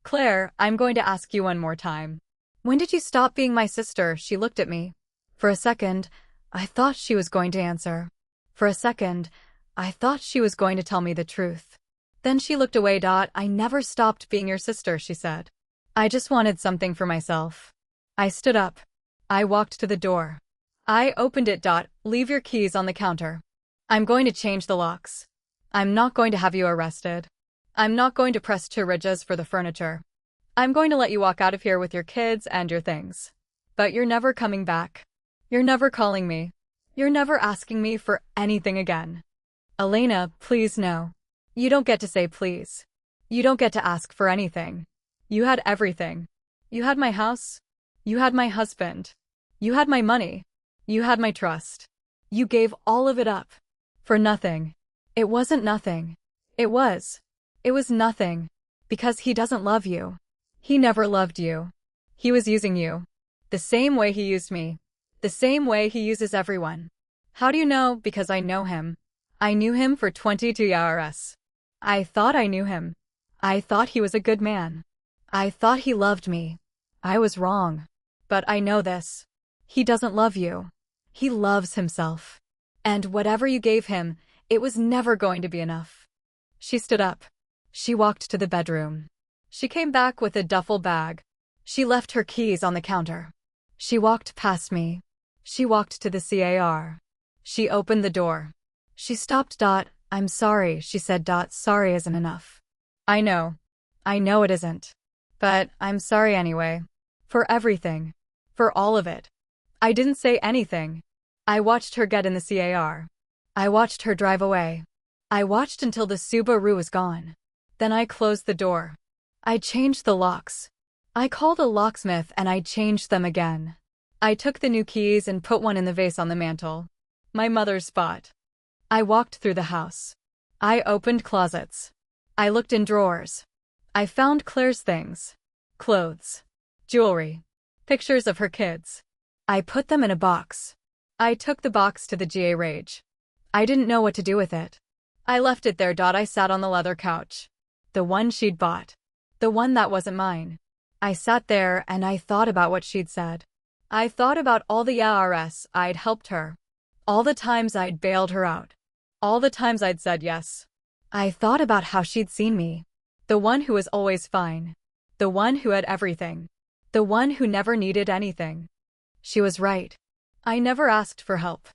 Claire, I'm going to ask you one more time. When did you stop being my sister? She looked at me. For a second, I thought she was going to answer. For a second, I thought she was going to tell me the truth. Then she looked away. I never stopped being your sister, she said. I just wanted something for myself. I stood up. I walked to the door. I opened it. Leave your keys on the counter. I'm going to change the locks. I'm not going to have you arrested. I'm not going to press charges for the furniture. I'm going to let you walk out of here with your kids and your things. But you're never coming back. You're never calling me. You're never asking me for anything again. Elena, please no. You don't get to say please. You don't get to ask for anything. You had everything. You had my house. You had my husband. You had my money. You had my trust. You gave all of it up. For nothing. It wasn't nothing. It was. It was nothing. Because he doesn't love you. He never loved you. He was using you. The same way he used me. The same way he uses everyone. How do you know? Because I know him. I knew him for 22 years. I thought I knew him. I thought he was a good man. I thought he loved me. I was wrong. But I know this. He doesn't love you. He loves himself. And whatever you gave him, it was never going to be enough. She stood up. She walked to the bedroom. She came back with a duffel bag. She left her keys on the counter. She walked past me. She walked to the car. She opened the door. She stopped. I'm sorry, she said. Sorry isn't enough. I know. I know it isn't. But I'm sorry anyway. For everything. For all of it. I didn't say anything. I watched her get in the car. I watched her drive away. I watched until the Subaru was gone. Then I closed the door. I changed the locks. I called a locksmith and I changed them again. I took the new keys and put one in the vase on the mantel. My mother's spot. I walked through the house. I opened closets. I looked in drawers. I found Claire's things. Clothes. Jewelry. Pictures of her kids. I put them in a box. I took the box to the garage. I didn't know what to do with it. I left it there. I sat on the leather couch. The one she'd bought. The one that wasn't mine. I sat there and I thought about what she'd said. I thought about all the IRS I'd helped her. All the times I'd bailed her out. All the times I'd said yes. I thought about how she'd seen me. The one who was always fine. The one who had everything. The one who never needed anything. She was right. I never asked for help.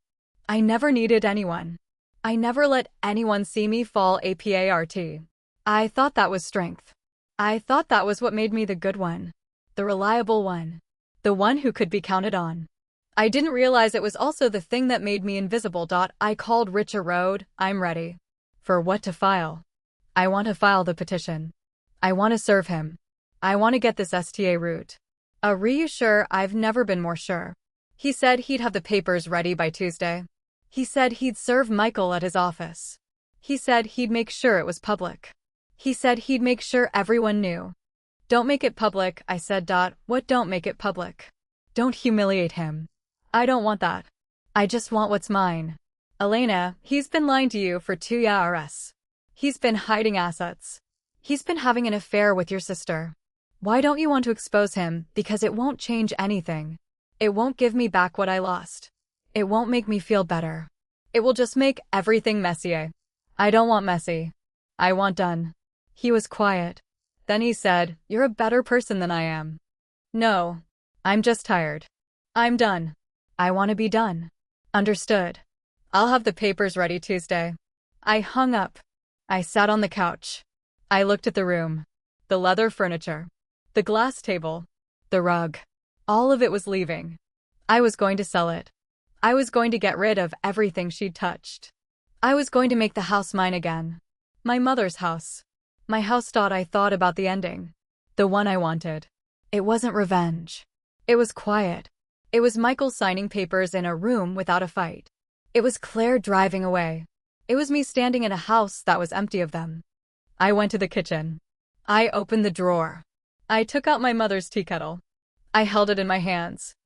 I never needed anyone. I never let anyone see me fall apart. I thought that was strength. I thought that was what made me the good one. The reliable one. The one who could be counted on. I didn't realize it was also the thing that made me invisible. I called Richard Road. I'm ready. For what to file? I want to file the petition. I want to serve him. I want to get this STA route. Are you sure? I've never been more sure. He said he'd have the papers ready by Tuesday. He said he'd serve Michael at his office. He said he'd make sure it was public. He said he'd make sure everyone knew. Don't make it public, I said. What don't make it public? Don't humiliate him. I don't want that. I just want what's mine. Elena, he's been lying to you for 2 years. He's been hiding assets. He's been having an affair with your sister. Why don't you want to expose him? Because it won't change anything. It won't give me back what I lost. It won't make me feel better. It will just make everything messier. I don't want messy. I want done. He was quiet. Then he said, "You're a better person than I am." No. I'm just tired. I'm done. I want to be done. Understood. I'll have the papers ready Tuesday. I hung up. I sat on the couch. I looked at the room. The leather furniture. The glass table. The rug. All of it was leaving. I was going to sell it. I was going to get rid of everything she'd touched. I was going to make the house mine again. My mother's house. My house. I thought about the ending. The one I wanted. It wasn't revenge. It was quiet. It was Michael signing papers in a room without a fight. It was Claire driving away. It was me standing in a house that was empty of them. I went to the kitchen. I opened the drawer. I took out my mother's tea kettle. I held it in my hands.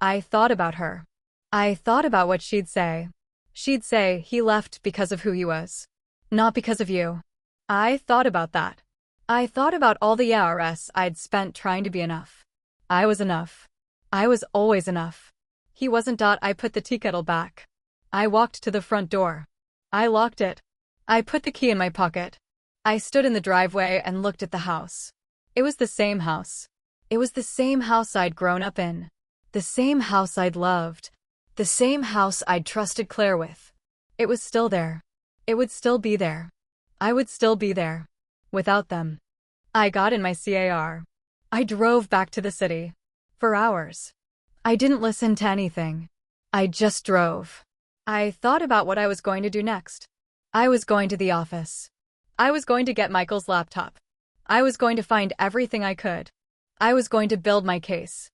I thought about her. I thought about what she'd say. She'd say he left because of who he was. Not because of you. I thought about that. I thought about all the hours I'd spent trying to be enough. I was enough. I was always enough. He wasn't. I put the tea kettle back. I walked to the front door. I locked it. I put the key in my pocket. I stood in the driveway and looked at the house. It was the same house. It was the same house I'd grown up in. The same house I'd loved. The same house I'd trusted Claire with. It was still there. It would still be there. I would still be there. Without them. I got in my car. I drove back to the city. For hours. I didn't listen to anything. I just drove. I thought about what I was going to do next. I was going to the office. I was going to get Michael's laptop. I was going to find everything I could. I was going to build my case.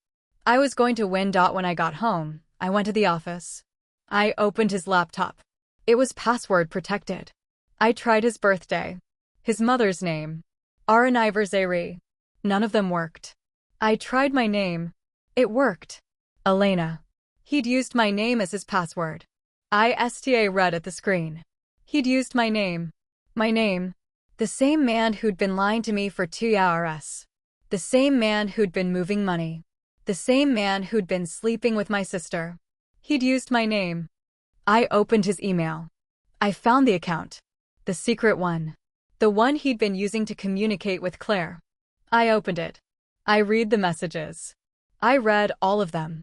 I was going to win. When I got home, I went to the office. I opened his laptop. It was password protected. I tried his birthday. His mother's name. Araniversary. None of them worked. I tried my name. It worked. Elena. He'd used my name as his password. ISTA read at the screen. He'd used my name. My name. The same man who'd been lying to me for 2 hours. The same man who'd been moving money. The same man who'd been sleeping with my sister. He'd used my name. I opened his email. I found the account. The secret one. The one he'd been using to communicate with Claire. I opened it. I read the messages. I read all of them.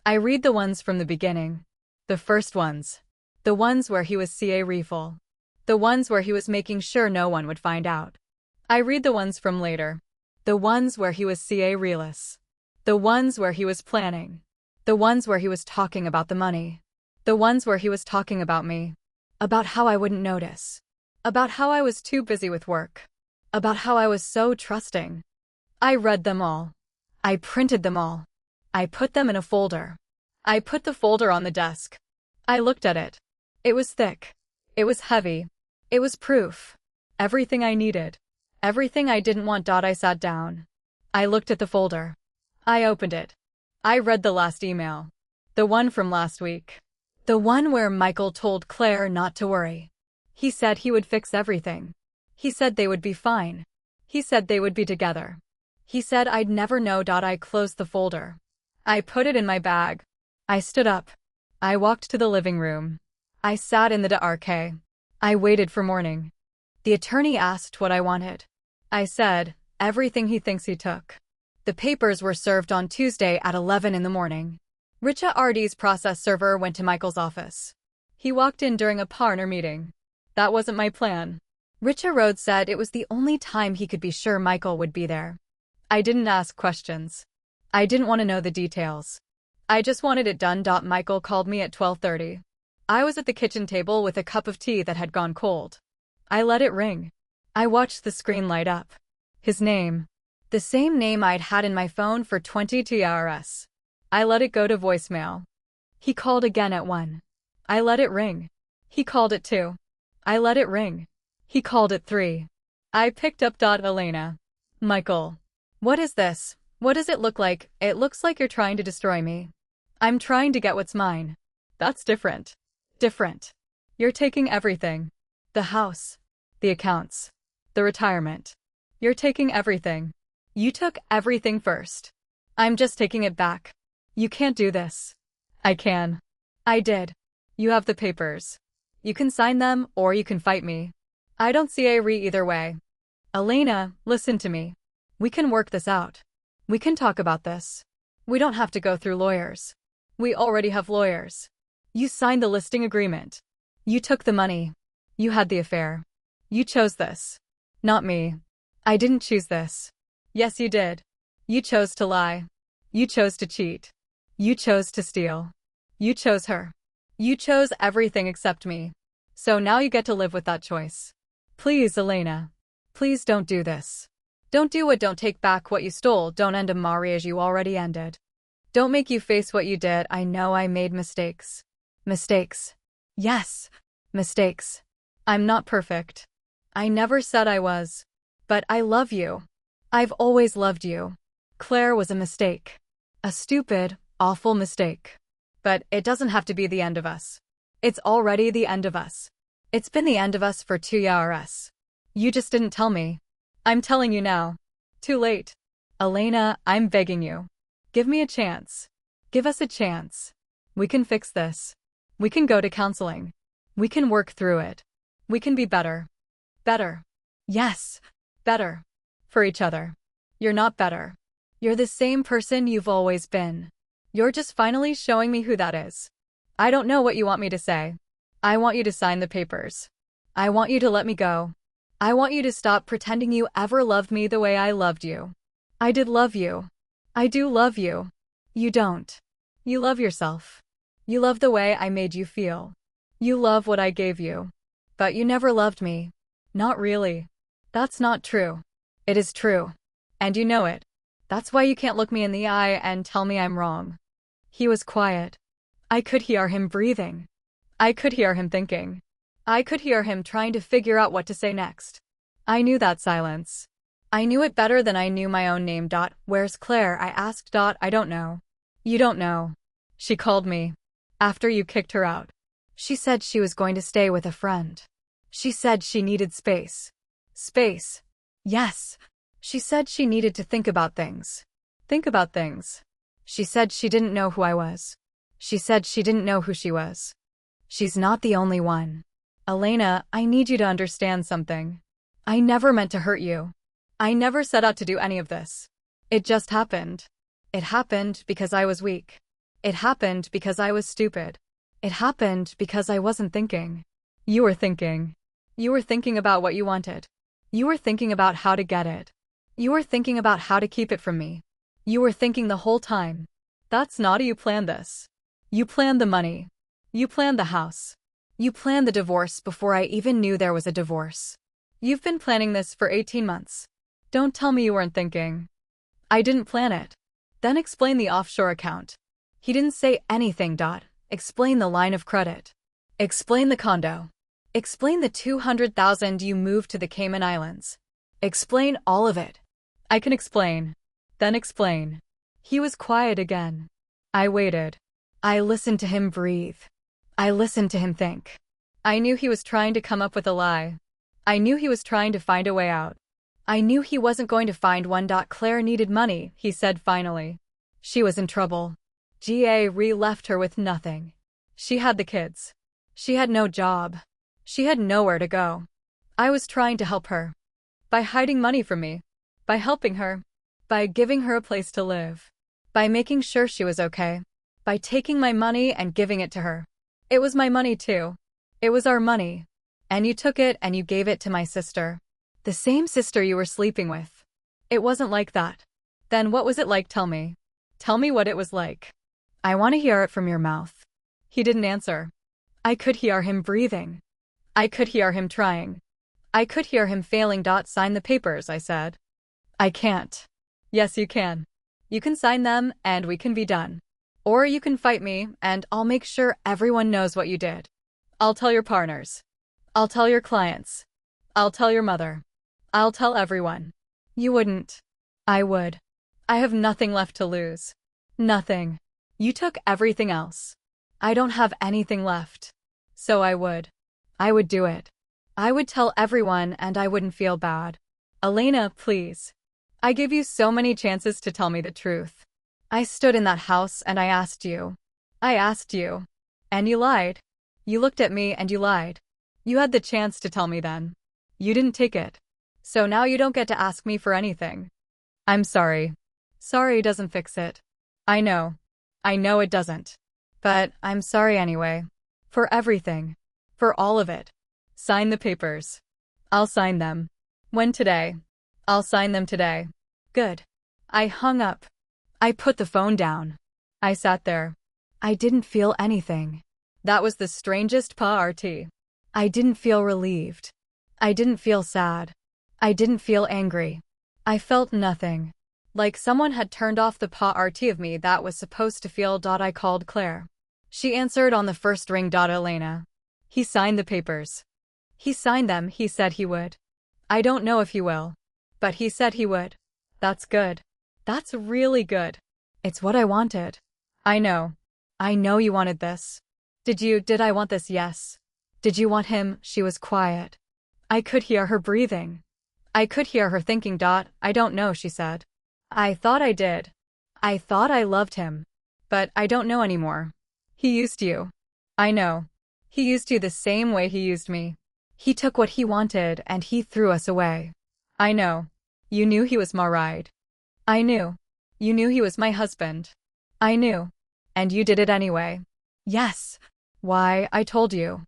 I read the ones from the beginning. The first ones. The ones where he was CA Reeful. The ones where he was making sure no one would find out. I read the ones from later. The ones where he was CA Realist. The ones where he was planning. The ones where he was talking about the money. The ones where he was talking about me. About how I wouldn't notice. About how I was too busy with work. About how I was so trusting. I read them all. I printed them all. I put them in a folder. I put the folder on the desk. I looked at it. It was thick. It was heavy. It was proof. Everything I needed. Everything I didn't want. I sat down. I looked at the folder. I opened it. I read the last email. The one from last week. The one where Michael told Claire not to worry. He said he would fix everything. He said they would be fine. He said they would be together. He said I'd never know. I closed the folder. I put it in my bag. I stood up. I walked to the living room. I sat in the dark. I waited for morning. The attorney asked what I wanted. I said, everything he thinks he took. The papers were served on Tuesday at 11 in the morning. Richa Ardy's process server went to Michael's office. He walked in during a partner meeting. That wasn't my plan. Richa Rhodes said it was the only time he could be sure Michael would be there. I didn't ask questions. I didn't want to know the details. I just wanted it done. Michael called me at 12:30. I was at the kitchen table with a cup of tea that had gone cold. I let it ring. I watched the screen light up. His name. The same name I'd had in my phone for 22 hours. I let it go to voicemail. He called again at 1. I let it ring. He called at 2. I let it ring. He called at 3. I picked up. Elena. Michael. What is this? What does it look like? It looks like you're trying to destroy me. I'm trying to get what's mine. That's different. Different. You're taking everything. The house. The accounts. The retirement. You're taking everything. You took everything first. I'm just taking it back. You can't do this. I can. I did. You have the papers. You can sign them or you can fight me. I don't see either way. Elena, listen to me. We can work this out. We can talk about this. We don't have to go through lawyers. We already have lawyers. You signed the listing agreement. You took the money. You had the affair. You chose this. Not me. I didn't choose this. Yes, you did. You chose to lie. You chose to cheat. You chose to steal. You chose her. You chose everything except me. So now you get to live with that choice. Please, Elena. Please don't do this. Don't do it. Don't take back what you stole. Don't end a marriage you already ended. Don't make you face what you did. I know I made mistakes. Mistakes. Yes. Mistakes. I'm not perfect. I never said I was. But I love you. I've always loved you. Claire was a mistake. A stupid, awful mistake. But it doesn't have to be the end of us. It's already the end of us. It's been the end of us for 2 years. You just didn't tell me. I'm telling you now. Too late. Elena, I'm begging you. Give me a chance. Give us a chance. We can fix this. We can go to counseling. We can work through it. We can be better. Better. Yes. Better. For each other. You're not better. You're the same person you've always been. You're just finally showing me who that is. I don't know what you want me to say. I want you to sign the papers. I want you to let me go. I want you to stop pretending you ever loved me the way I loved you. I did love you. I do love you. You don't. You love yourself. You love the way I made you feel. You love what I gave you. But you never loved me. Not really. That's not true. It is true. And you know it. That's why you can't look me in the eye and tell me I'm wrong. He was quiet. I could hear him breathing. I could hear him thinking. I could hear him trying to figure out what to say next. I knew that silence. I knew it better than I knew my own name. Where's Claire? I asked. I don't know. You don't know. She called me. After you kicked her out. She said she was going to stay with a friend. She said she needed space. Space. Yes. She said she needed to think about things. Think about things. She said she didn't know who I was. She said she didn't know who she was. She's not the only one. Elena, I need you to understand something. I never meant to hurt you. I never set out to do any of this. It just happened. It happened because I was weak. It happened because I was stupid. It happened because I wasn't thinking. You were thinking. You were thinking about what you wanted. You were thinking about how to get it. You were thinking about how to keep it from me. You were thinking the whole time. That's naughty. You planned this. You planned the money. You planned the house. You planned the divorce before I even knew there was a divorce. You've been planning this for 18 months. Don't tell me you weren't thinking. I didn't plan it. Then explain the offshore account. He didn't say anything. Explain the line of credit. Explain the condo. Explain the $200,000 you moved to the Cayman Islands. Explain all of it. I can explain. Then explain. He was quiet again. I waited. I listened to him breathe. I listened to him think. I knew he was trying to come up with a lie. I knew he was trying to find a way out. I knew he wasn't going to find one. Claire needed money, he said finally. She was in trouble. Gary left her with nothing. She had the kids. She had no job. She had nowhere to go. I was trying to help her. By hiding money from me. By helping her. By giving her a place to live. By making sure she was okay. By taking my money and giving it to her. It was my money too. It was our money. And you took it and you gave it to my sister. The same sister you were sleeping with. It wasn't like that. Then what was it like? Tell me. Tell me what it was like. I want to hear it from your mouth. He didn't answer. I could hear him breathing. I could hear him trying. I could hear him failing. Sign the papers, I said. I can't. Yes, you can. You can sign them and we can be done. Or you can fight me and I'll make sure everyone knows what you did. I'll tell your partners. I'll tell your clients. I'll tell your mother. I'll tell everyone. You wouldn't. I would. I have nothing left to lose. Nothing. You took everything else. I don't have anything left. So I would. I would do it. I would tell everyone and I wouldn't feel bad. Elena, please. I give you so many chances to tell me the truth. I stood in that house and I asked you. I asked you. And you lied. You looked at me and you lied. You had the chance to tell me then. You didn't take it. So now you don't get to ask me for anything. I'm sorry. Sorry doesn't fix it. I know. I know it doesn't. But I'm sorry anyway. For everything. For all of it. Sign the papers. I'll sign them. When? Today. I'll sign them today. Good. I hung up. I put the phone down. I sat there. I didn't feel anything. That was the strangest part. I didn't feel relieved. I didn't feel sad. I didn't feel angry. I felt nothing. Like someone had turned off the part of me that was supposed to feel. I called Claire. She answered on the first ring. Elena. He signed the papers. He signed them. He said he would. I don't know if he will. But he said he would. That's good. That's really good. It's what I wanted. I know. I know you wanted this. Did I want this? Yes. Did you want him? She was quiet. I could hear her breathing. I could hear her thinking. I don't know, she said. I thought I did. I thought I loved him. But I don't know anymore. He used you. I know. He used you the same way he used me. He took what he wanted and he threw us away. I know. You knew he was my ride. I knew. You knew he was my husband. I knew. And you did it anyway. Yes. Why, I told you.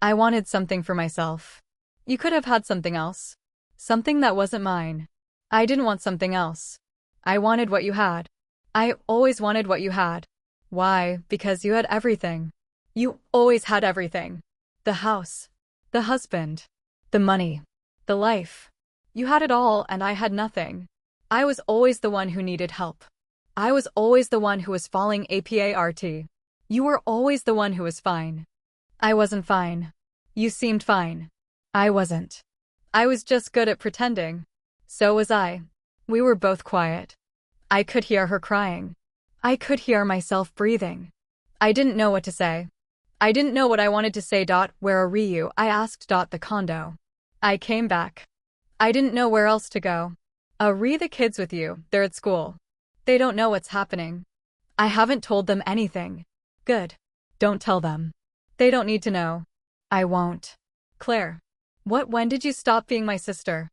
I wanted something for myself. You could have had something else. Something that wasn't mine. I didn't want something else. I wanted what you had. I always wanted what you had. Why? Because you had everything. You always had everything. The house. The husband. The money. The life. You had it all and I had nothing. I was always the one who needed help. I was always the one who was falling apart. You were always the one who was fine. I wasn't fine. You seemed fine. I wasn't. I was just good at pretending. So was I. We were both quiet. I could hear her crying. I could hear myself breathing. I didn't know what to say. I didn't know what I wanted to say. Where are you? I asked. The condo. I came back. I didn't know where else to go. The kids with you, they're at school. They don't know what's happening. I haven't told them anything. Good. Don't tell them. They don't need to know. I won't. Claire. When did you stop being my sister?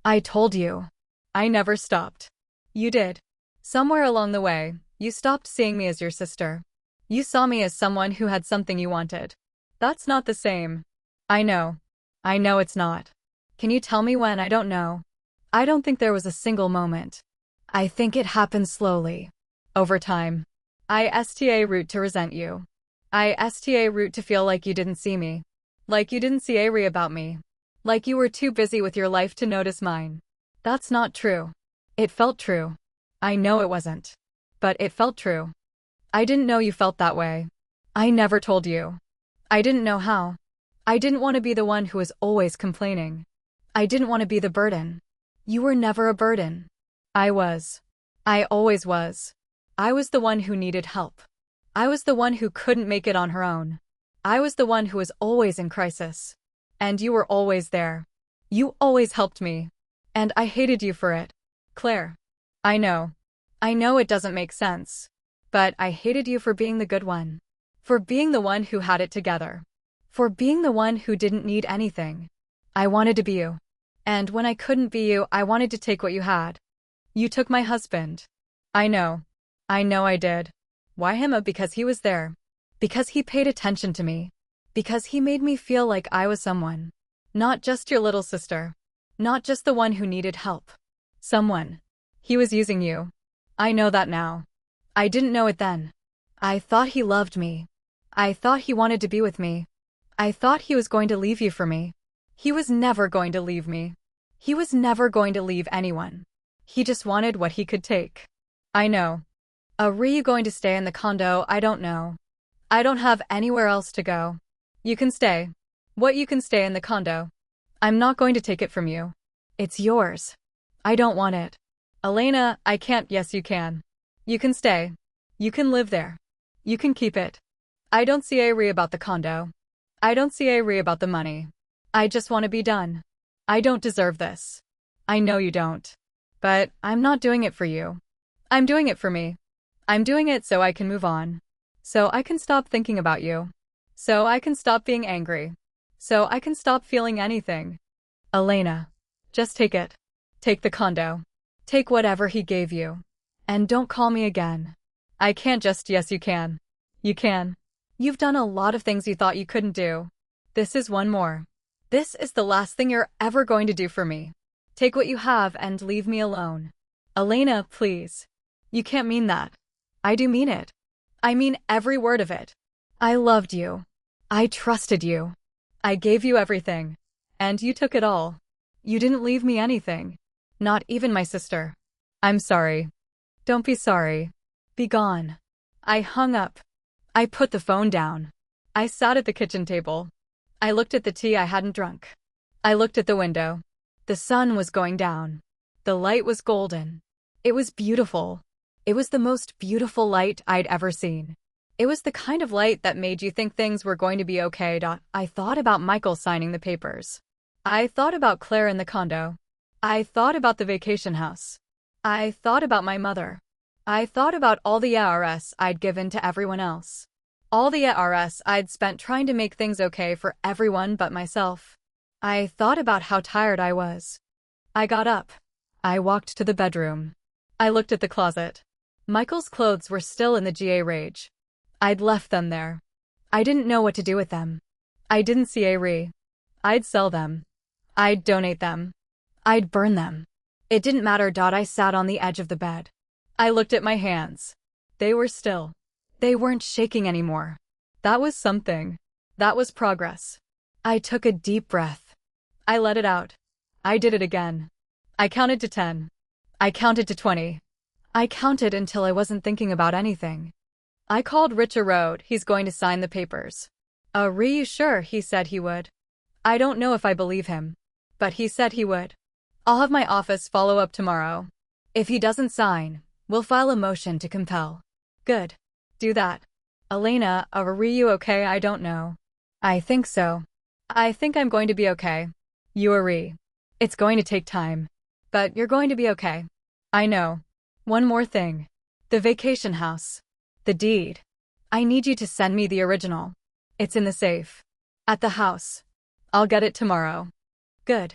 I told you. I never stopped. You did. Somewhere along the way, you stopped seeing me as your sister. You saw me as someone who had something you wanted. That's not the same. I know. I know it's not. Can you tell me when? I don't know. I don't think there was a single moment. I think it happened slowly. Over time. I root to resent you. I root to feel like you didn't see me. Like you didn't see about me. Like you were too busy with your life to notice mine. That's not true. It felt true. I know it wasn't. But it felt true. I didn't know you felt that way. I never told you. I didn't know how. I didn't want to be the one who was always complaining. I didn't want to be the burden. You were never a burden. I was. I always was. I was the one who needed help. I was the one who couldn't make it on her own. I was the one who was always in crisis. And you were always there. You always helped me. And I hated you for it. Claire. I know. I know it doesn't make sense. But I hated you for being the good one. For being the one who had it together. For being the one who didn't need anything. I wanted to be you. And when I couldn't be you, I wanted to take what you had. You took my husband. I know. I know I did. Why him? Because he was there. Because he paid attention to me. Because he made me feel like I was someone. Not just your little sister. Not just the one who needed help. Someone. He was using you. I know that now. I didn't know it then. I thought he loved me. I thought he wanted to be with me. I thought he was going to leave you for me. He was never going to leave me. He was never going to leave anyone. He just wanted what he could take. I know. Are you going to stay in the condo? I don't know. I don't have anywhere else to go. You can stay. What, you can stay in the condo? I'm not going to take it from you. It's yours. I don't want it. Elena, I can't. Yes, you can. You can stay. You can live there. You can keep it. I don't see a about the condo. I don't see a about the money. I just want to be done. I don't deserve this. I know you don't. But I'm not doing it for you. I'm doing it for me. I'm doing it so I can move on. So I can stop thinking about you. So I can stop being angry. So I can stop feeling anything. Elena, just take it. Take the condo. Take whatever he gave you. And don't call me again. I can't just. Yes, you can. You can. You've done a lot of things you thought you couldn't do. This is one more. This is the last thing you're ever going to do for me. Take what you have and leave me alone. Elena, please. You can't mean that. I do mean it. I mean every word of it. I loved you. I trusted you. I gave you everything. And you took it all. You didn't leave me anything. Not even my sister. I'm sorry. Don't be sorry. Be gone. I hung up. I put the phone down. I sat at the kitchen table. I looked at the tea I hadn't drunk. I looked at the window. The sun was going down. The light was golden. It was beautiful. It was the most beautiful light I'd ever seen. It was the kind of light that made you think things were going to be okay. I thought about Michael signing the papers. I thought about Claire in the condo. I thought about the vacation house. I thought about my mother. I thought about all the ARS I'd given to everyone else. All the ARS I'd spent trying to make things okay for everyone but myself. I thought about how tired I was. I got up. I walked to the bedroom. I looked at the closet. Michael's clothes were still in the garage. I'd left them there. I didn't know what to do with them. I didn't see I'd sell them. I'd donate them. I'd burn them. It didn't matter. I sat on the edge of the bed. I looked at my hands. They were still. They weren't shaking anymore. That was something. That was progress. I took a deep breath. I let it out. I did it again. I counted to 10. I counted to 20. I counted until I wasn't thinking about anything. I called Richard Road. He's going to sign the papers. Are you sure? He said he would. I don't know if I believe him. But he said he would. I'll have my office follow up tomorrow. If he doesn't sign, we'll file a motion to compel. Good. Do that. Elena, are you okay? I don't know. I think so. I think I'm going to be okay. You are. It's going to take time. But you're going to be okay. I know. One more thing. The vacation house. The deed. I need you to send me the original. It's in the safe. At the house. I'll get it tomorrow. Good.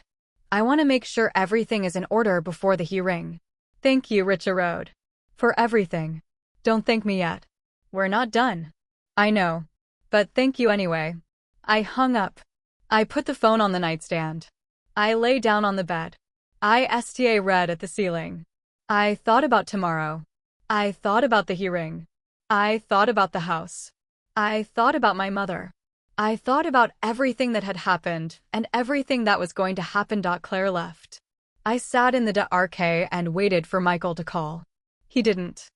I want to make sure everything is in order before the hearing. Thank you, Richard Road. For everything. Don't thank me yet. We're not done. I know. But thank you anyway. I hung up. I put the phone on the nightstand. I lay down on the bed. I read at the ceiling. I thought about tomorrow. I thought about the hearing. I thought about the house. I thought about my mother. I thought about everything that had happened and everything that was going to happen. Claire left. I sat in the dark and waited for Michael to call. He didn't.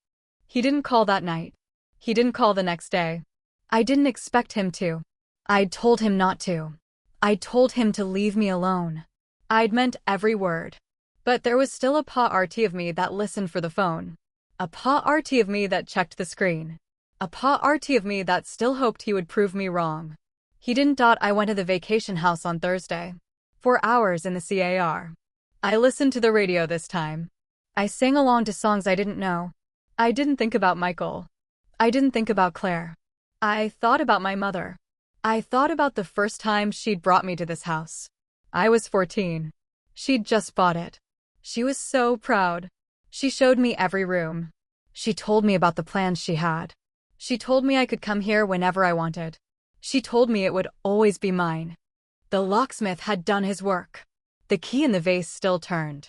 He didn't call that night. He didn't call the next day. I didn't expect him to. I'd told him not to. I told him to leave me alone. I'd meant every word. But there was still a part of me that listened for the phone. A part of me that checked the screen. A part of me that still hoped he would prove me wrong. He didn't. I went to the vacation house on Thursday. 4 hours in the car. I listened to the radio this time. I sang along to songs I didn't know. I didn't think about Michael. I didn't think about Claire. I thought about my mother. I thought about the first time she'd brought me to this house. I was 14. She'd just bought it. She was so proud. She showed me every room. She told me about the plans she had. She told me I could come here whenever I wanted. She told me it would always be mine. The locksmith had done his work. The key in the vase still turned.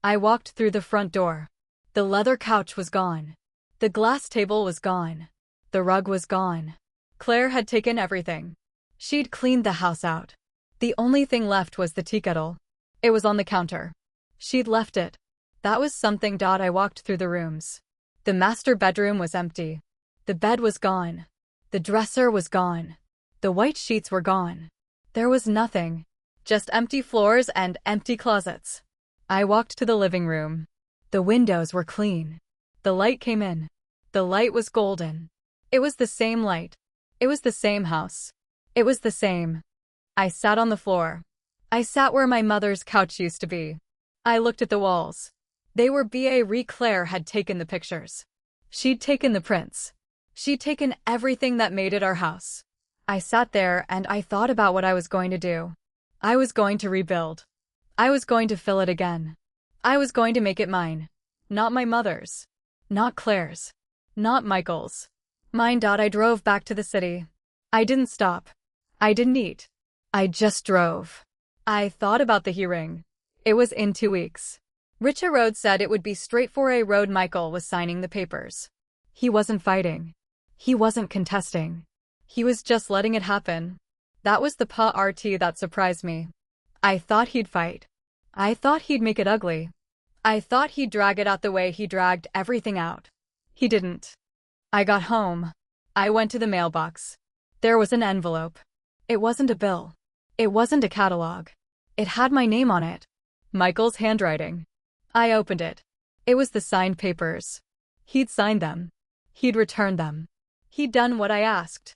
I walked through the front door. The leather couch was gone. The glass table was gone. The rug was gone. Claire had taken everything. She'd cleaned the house out. The only thing left was the tea kettle. It was on the counter. She'd left it. That was something. I walked through the rooms. The master bedroom was empty. The bed was gone. The dresser was gone. The white sheets were gone. There was nothing. Just empty floors and empty closets. I walked to the living room. The windows were clean. The light came in. The light was golden. It was the same light. It was the same house. It was the same. I sat on the floor. I sat where my mother's couch used to be. I looked at the walls. They were Claire had taken the pictures. She'd taken the prints. She'd taken everything that made it our house. I sat there and I thought about what I was going to do. I was going to rebuild. I was going to fill it again. I was going to make it mine. Not my mother's. Not Claire's. Not Michael's. Mine. I drove back to the city. I didn't stop. I didn't eat. I just drove. I thought about the hearing. It was in 2 weeks. Richa Road said it would be straight for a road. Michael was signing the papers. He wasn't fighting. He wasn't contesting. He was just letting it happen. That was the part that surprised me. I thought he'd fight. I thought he'd make it ugly. I thought he'd drag it out the way he dragged everything out. He didn't. I got home. I went to the mailbox. There was an envelope. It wasn't a bill. It wasn't a catalog. It had my name on it. Michael's handwriting. I opened it. It was the signed papers. He'd signed them. He'd returned them. He'd done what I asked.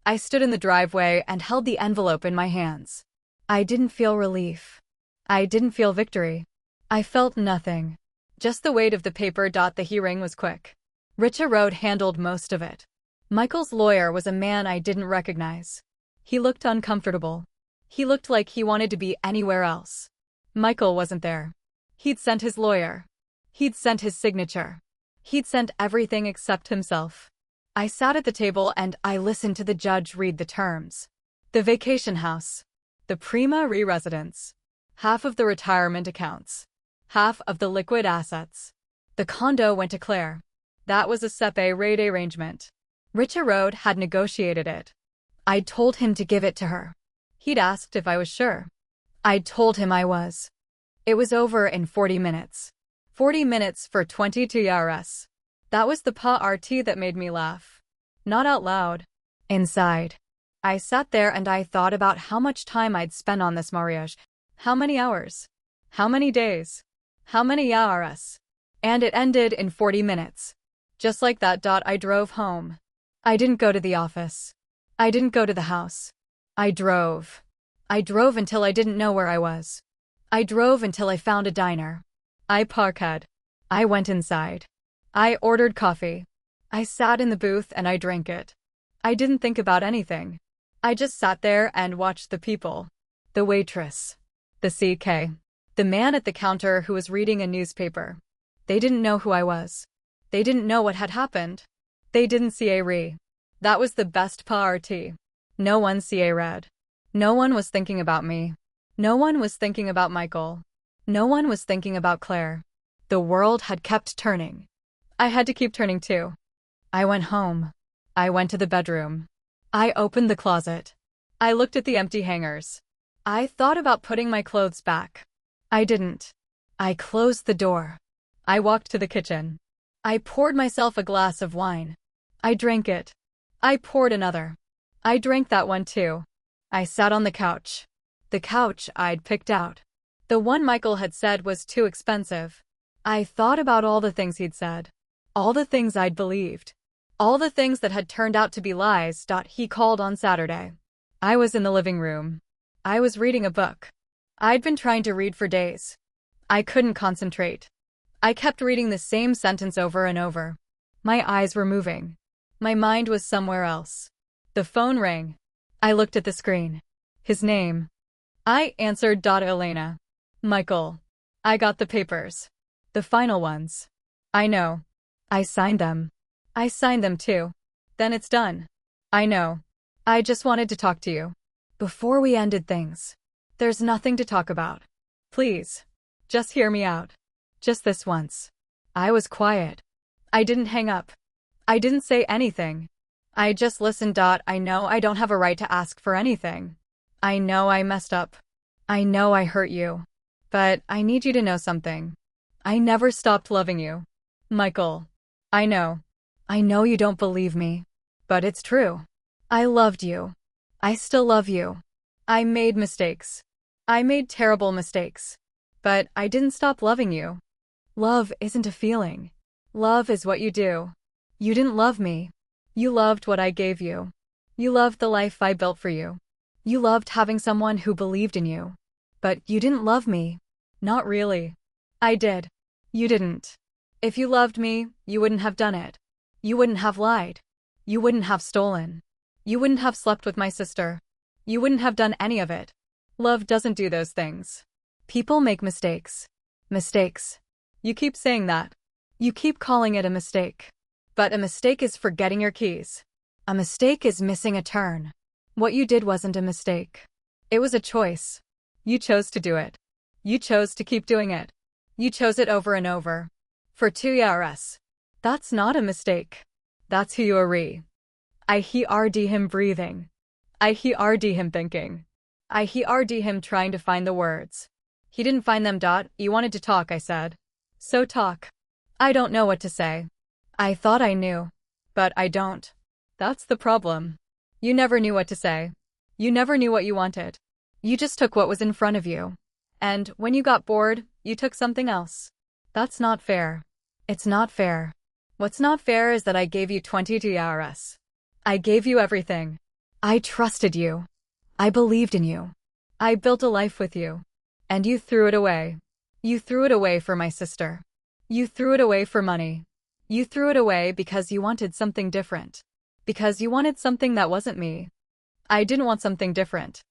I stood in the driveway and held the envelope in my hands. I didn't feel relief. I didn't feel victory. I felt nothing. Just the weight of the paper. The hearing was quick. Richa Road handled most of it. Michael's lawyer was a man I didn't recognize. He looked uncomfortable. He looked like he wanted to be anywhere else. Michael wasn't there. He'd sent his lawyer. He'd sent his signature. He'd sent everything except himself. I sat at the table and I listened to the judge read the terms. The vacation house. The Prima residence. Half of the retirement accounts. Half of the liquid assets. The condo went to Claire. That was a separate arrangement. Richa Road had negotiated it. I'd told him to give it to her. He'd asked if I was sure. I'd told him I was. It was over in 40 minutes. 40 minutes for 22 hours. That was the part that made me laugh. Not out loud. Inside. I sat there and I thought about how much time I'd spent on this marriage. How many hours? How many days? How many hours? And it ended in 40 minutes. Just like that. I drove home. I didn't go to the office. I didn't go to the house. I drove. I drove until I didn't know where I was. I drove until I found a diner. I parked. I went inside. I ordered coffee. I sat in the booth and I drank it. I didn't think about anything. I just sat there and watched the people. The waitress. The CK. The man at the counter who was reading a newspaper. They didn't know who I was. They didn't know what had happened. They didn't see a re. That was the best part. No one see a read. No one was thinking about me. No one was thinking about Michael. No one was thinking about Claire. The world had kept turning. I had to keep turning too. I went home. I went to the bedroom. I opened the closet. I looked at the empty hangers. I thought about putting my clothes back. I didn't. I closed the door. I walked to the kitchen. I poured myself a glass of wine. I drank it. I poured another. I drank that one too. I sat on the couch. The couch I'd picked out. The one Michael had said was too expensive. I thought about all the things he'd said. All the things I'd believed. All the things that had turned out to be lies. He called on Saturday. I was in the living room. I was reading a book. I'd been trying to read for days. I couldn't concentrate. I kept reading the same sentence over and over. My eyes were moving. My mind was somewhere else. The phone rang. I looked at the screen. His name. I answered. Elena. Michael. I got the papers. The final ones. I know. I signed them. I signed them too. Then it's done. I know. I just wanted to talk to you. Before we ended things. There's nothing to talk about. Please. Just hear me out. Just this once. I was quiet. I didn't hang up. I didn't say anything. I just listened. I know I don't have a right to ask for anything. I know I messed up. I know I hurt you. But I need you to know something. I never stopped loving you. Michael. I know. I know you don't believe me. But it's true. I loved you. I still love you. I made mistakes. I made terrible mistakes. But I didn't stop loving you. Love isn't a feeling. Love is what you do. You didn't love me. You loved what I gave you. You loved the life I built for you. You loved having someone who believed in you. But you didn't love me. Not really. I did. You didn't. If you loved me, you wouldn't have done it. You wouldn't have lied. You wouldn't have stolen. You wouldn't have slept with my sister. You wouldn't have done any of it. Love doesn't do those things. People make mistakes. Mistakes. You keep saying that. You keep calling it a mistake. But a mistake is forgetting your keys. A mistake is missing a turn. What you did wasn't a mistake. It was a choice. You chose to do it. You chose to keep doing it. You chose it over and over. For 2 years. That's not a mistake. That's who you are. I heard him breathing. I heard him thinking. I heard him trying to find the words. He didn't find them. You wanted to talk, I said. So talk. I don't know what to say. I thought I knew. But I don't. That's the problem. You never knew what to say. You never knew what you wanted. You just took what was in front of you. And when you got bored, you took something else. That's not fair. It's not fair. What's not fair is that I gave you 22 years. I gave you everything. I trusted you. I believed in you. I built a life with you. And you threw it away. You threw it away for my sister. You threw it away for money. You threw it away because you wanted something different. Because you wanted something that wasn't me. I didn't want something different.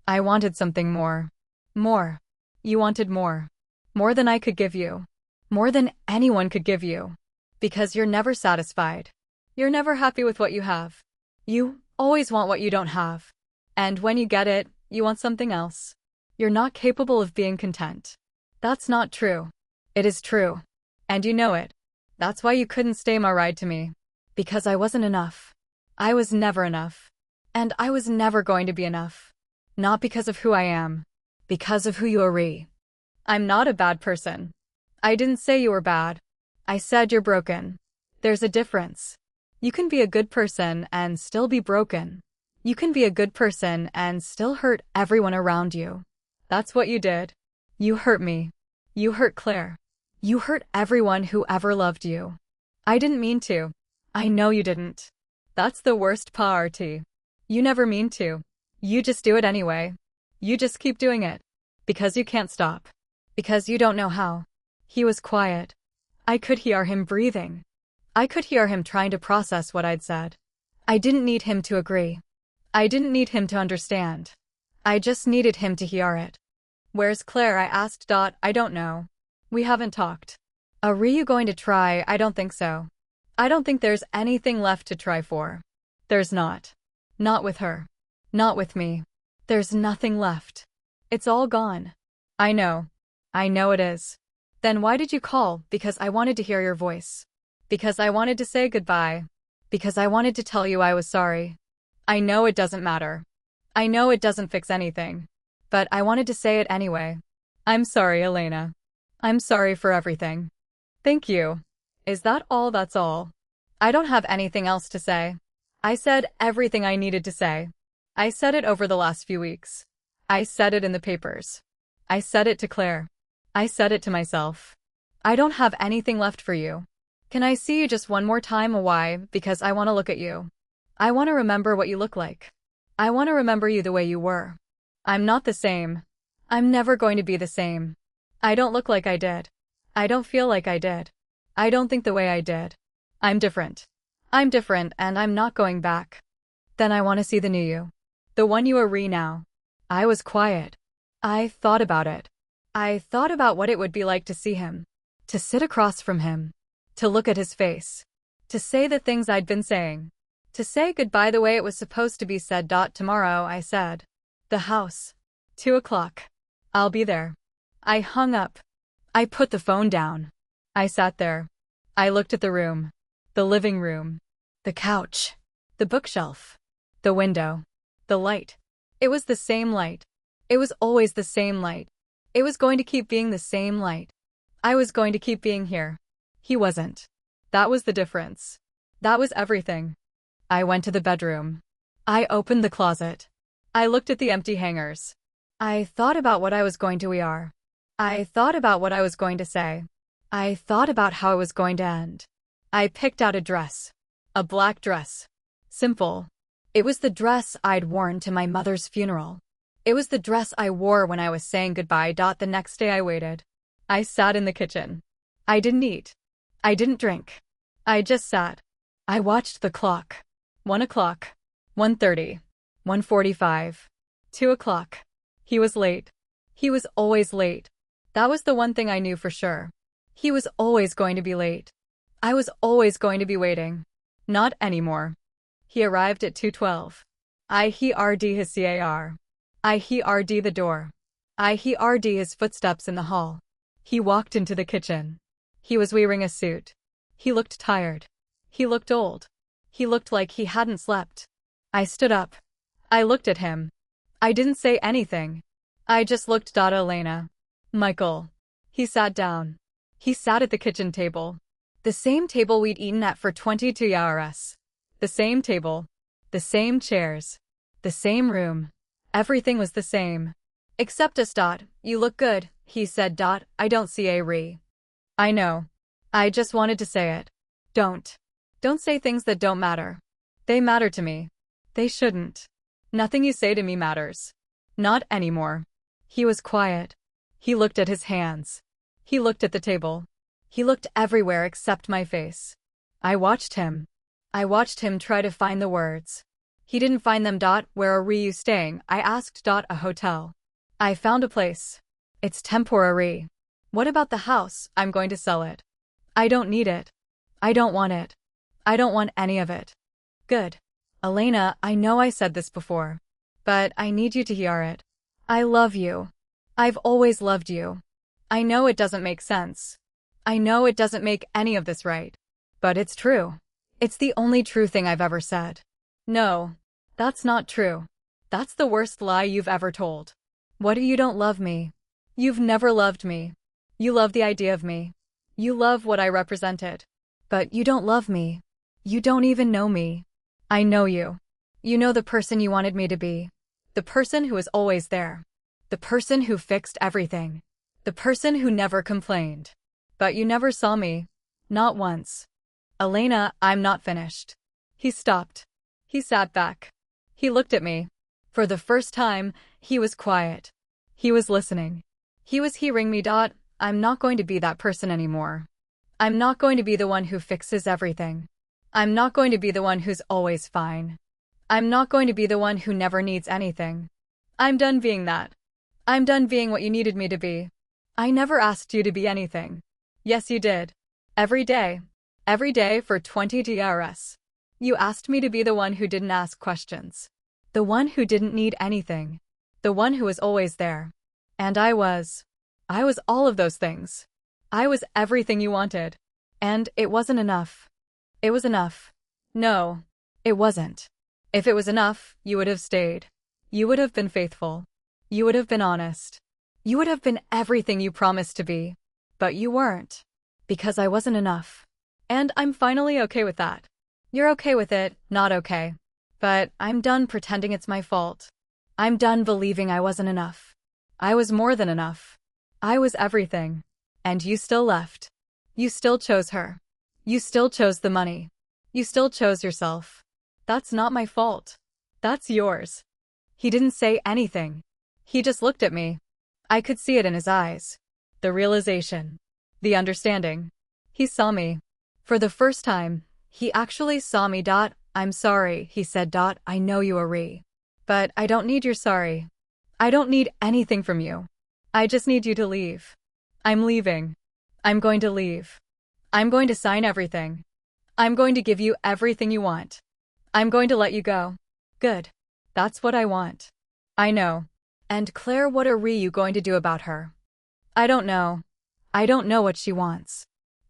I wanted something more. More. You wanted more. More than I could give you. More than anyone could give you. Because you're never satisfied. You're never happy with what you have. You always want what you don't have. And when you get it, you want something else. You're not capable of being content. That's not true. It is true. And you know it. That's why you couldn't stay married to me. Because I wasn't enough. I was never enough. And I was never going to be enough. Not because of who I am. Because of who you are. I'm not a bad person. I didn't say you were bad. I said you're broken. There's a difference. You can be a good person and still be broken. You can be a good person and still hurt everyone around you. That's what you did. You hurt me. You hurt Claire. You hurt everyone who ever loved you. I didn't mean to. I know you didn't. That's the worst part. You never mean to. You just do it anyway. You just keep doing it. Because you can't stop. Because you don't know how. He was quiet. I could hear him breathing. I could hear him trying to process what I'd said. I didn't need him to agree. I didn't need him to understand. I just needed him to hear it. Where's Claire? I asked. I don't know. We haven't talked. Are you going to try? I don't think so. I don't think there's anything left to try for. There's not. Not with her. Not with me. There's nothing left. It's all gone. I know. I know it is. Then why did you call? Because I wanted to hear your voice. Because I wanted to say goodbye. Because I wanted to tell you I was sorry. I know it doesn't matter. I know it doesn't fix anything. But I wanted to say it anyway. I'm sorry, Elena. I'm sorry for everything. Thank you. Is that all? That's all. I don't have anything else to say. I said everything I needed to say. I said it over the last few weeks. I said it in the papers. I said it to Claire. I said it to myself. I don't have anything left for you. Can I see you just one more time? Why? Because I want to look at you. I want to remember what you look like. I want to remember you the way you were. I'm not the same. I'm never going to be the same. I don't look like I did. I don't feel like I did. I don't think the way I did. I'm different. I'm different and I'm not going back. Then I want to see the new you. The one you are now. I was quiet. I thought about it. I thought about what it would be like to see him. To sit across from him. To look at his face. To say the things I'd been saying. To say goodbye the way it was supposed to be said. Tomorrow, I said. The house. 2 o'clock. I'll be there. I hung up. I put the phone down. I sat there. I looked at the room. The living room. The couch. The bookshelf. The window. The light. It was the same light. It was always the same light. It was going to keep being the same light. I was going to keep being here. He wasn't. That was the difference. That was everything. I went to the bedroom. I opened the closet. I looked at the empty hangers. I thought about what I was going to wear. I thought about what I was going to say. I thought about how it was going to end. I picked out a dress. A black dress. Simple. It was the dress I'd worn to my mother's funeral. It was the dress I wore when I was saying goodbye. The next day I waited. I sat in the kitchen. I didn't eat. I didn't drink. I just sat. I watched the clock. 1 o'clock. 1:30. 1:45. 2 o'clock. He was late. He was always late. That was the one thing I knew for sure. He was always going to be late. I was always going to be waiting. Not anymore. He arrived at 2:12. I heard his car. I heard the door. I heard his footsteps in the hall. He walked into the kitchen. He was wearing a suit. He looked tired. He looked old. He looked like he hadn't slept. I stood up. I looked at him. I didn't say anything. I just looked at Elena. Michael. He sat down. He sat at the kitchen table. The same table we'd eaten at for 22 years. The same table. The same chairs. The same room. Everything was the same. Except us. You look good, he said. I don't see a re. I know. I just wanted to say it. Don't. Don't say things that don't matter. They matter to me. They shouldn't. Nothing you say to me matters. Not anymore. He was quiet. He looked at his hands. He looked at the table. He looked everywhere except my face. I watched him. I watched him try to find the words. He didn't find them. Where are you staying? I asked. A hotel. I found a place. It's temporary. What about the house? I'm going to sell it. I don't need it. I don't want it. I don't want any of it. Good. Elena, I know I said this before, but I need you to hear it. I love you. I've always loved you. I know it doesn't make sense. I know it doesn't make any of this right. But it's true. It's the only true thing I've ever said. No, that's not true. That's the worst lie you've ever told. What you don't love me? You've never loved me. You love the idea of me. You love what I represented. But you don't love me. You don't even know me. I know you. You know the person you wanted me to be. The person who was always there. The person who fixed everything. The person who never complained. But you never saw me. Not once. Elena, I'm not finished. He stopped. He sat back. He looked at me. For the first time, he was quiet. He was listening. He was hearing me. I'm not going to be that person anymore. I'm not going to be the one who fixes everything. I'm not going to be the one who's always fine. I'm not going to be the one who never needs anything. I'm done being that. I'm done being what you needed me to be. I never asked you to be anything. Yes, you did. Every day. Every day for 22 years. You asked me to be the one who didn't ask questions. The one who didn't need anything. The one who was always there. And I was all of those things. I was everything you wanted. And it wasn't enough. It was enough. No, it wasn't. If it was enough, you would have stayed. You would have been faithful. You would have been honest. You would have been everything you promised to be. But you weren't. Because I wasn't enough. And I'm finally okay with that. You're okay with it, not okay. But I'm done pretending it's my fault. I'm done believing I wasn't enough. I was more than enough. I was everything. And you still left. You still chose her. You still chose the money. You still chose yourself. That's not my fault. That's yours. He didn't say anything. He just looked at me. I could see it in his eyes. The realization. The understanding. He saw me. For the first time, he actually saw me. I'm sorry, he said. I know you are Ree. But I don't need your sorry. I don't need anything from you. I just need you to leave. I'm leaving. I'm going to leave. I'm going to sign everything. I'm going to give you everything you want. I'm going to let you go. Good. That's what I want. I know. And Claire, what are you going to do about her? I don't know. I don't know what she wants.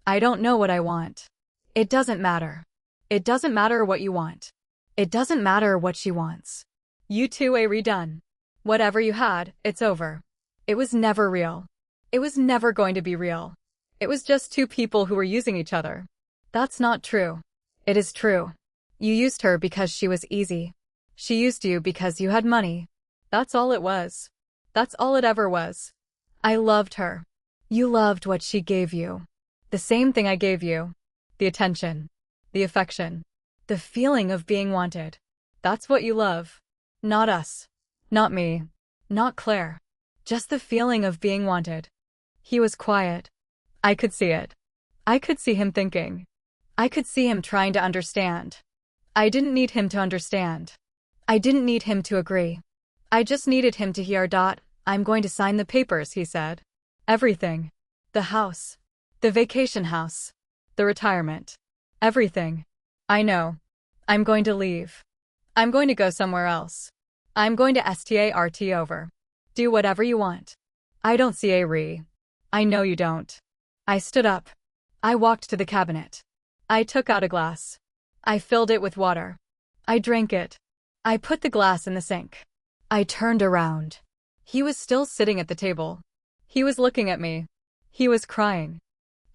I don't know what I want. It doesn't matter. It doesn't matter what you want. It doesn't matter what she wants. You two are redone. Whatever you had, it's over. It was never real. It was never going to be real. It was just two people who were using each other. That's not true. It is true. You used her because she was easy. She used you because you had money. That's all it was. That's all it ever was. I loved her. You loved what she gave you. The same thing I gave you. The attention. The affection. The feeling of being wanted. That's what you love. Not us. Not me. Not Claire. Just the feeling of being wanted. He was quiet. I could see it. I could see him thinking. I could see him trying to understand. I didn't need him to understand. I didn't need him to agree. I just needed him to hear. I'm going to sign the papers, he said. Everything. The house. The vacation house. The retirement. Everything. I know. I'm going to leave. I'm going to go somewhere else. I'm going to start over. Do whatever you want. I don't see a Ree. I know you don't. I stood up. I walked to the cabinet. I took out a glass. I filled it with water. I drank it. I put the glass in the sink. I turned around. He was still sitting at the table. He was looking at me. He was crying.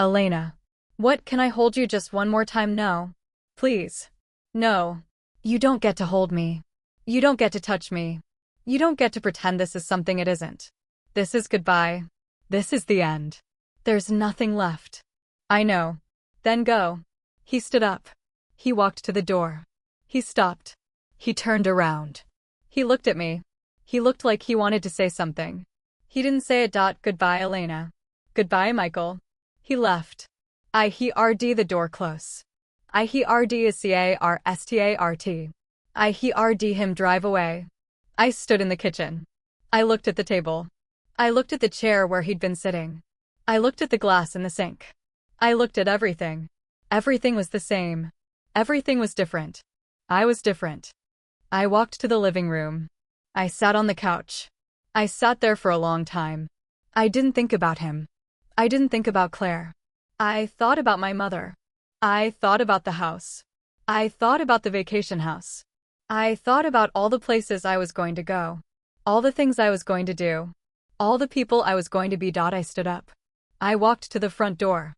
Elena. What, can I hold you just one more time? No. Please. No. You don't get to hold me. You don't get to touch me. You don't get to pretend this is something it isn't. This is goodbye. This is the end. There's nothing left. I know. Then go. He stood up. He walked to the door. He stopped. He turned around. He looked at me. He looked like he wanted to say something. He didn't say it. Goodbye, Elena. Goodbye, Michael. He left. I heard the door close. I heard his cart. I heard him drive away. I stood in the kitchen. I looked at the table. I looked at the chair where he'd been sitting. I looked at the glass in the sink. I looked at everything. Everything was the same. Everything was different. I was different. I walked to the living room. I sat on the couch. I sat there for a long time. I didn't think about him. I didn't think about Claire. I thought about my mother. I thought about the house. I thought about the vacation house. I thought about all the places I was going to go. All the things I was going to do. All the people I was going to be. I stood up. I walked to the front door.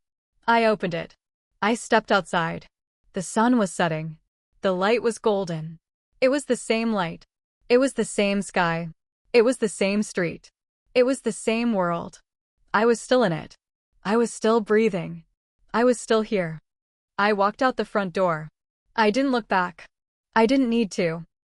I opened it. I stepped outside. The sun was setting. The light was golden. It was the same light. It was the same sky. It was the same street. It was the same world. I was still in it. I was still breathing. I was still here. I walked out the front door. I didn't look back. I didn't need to.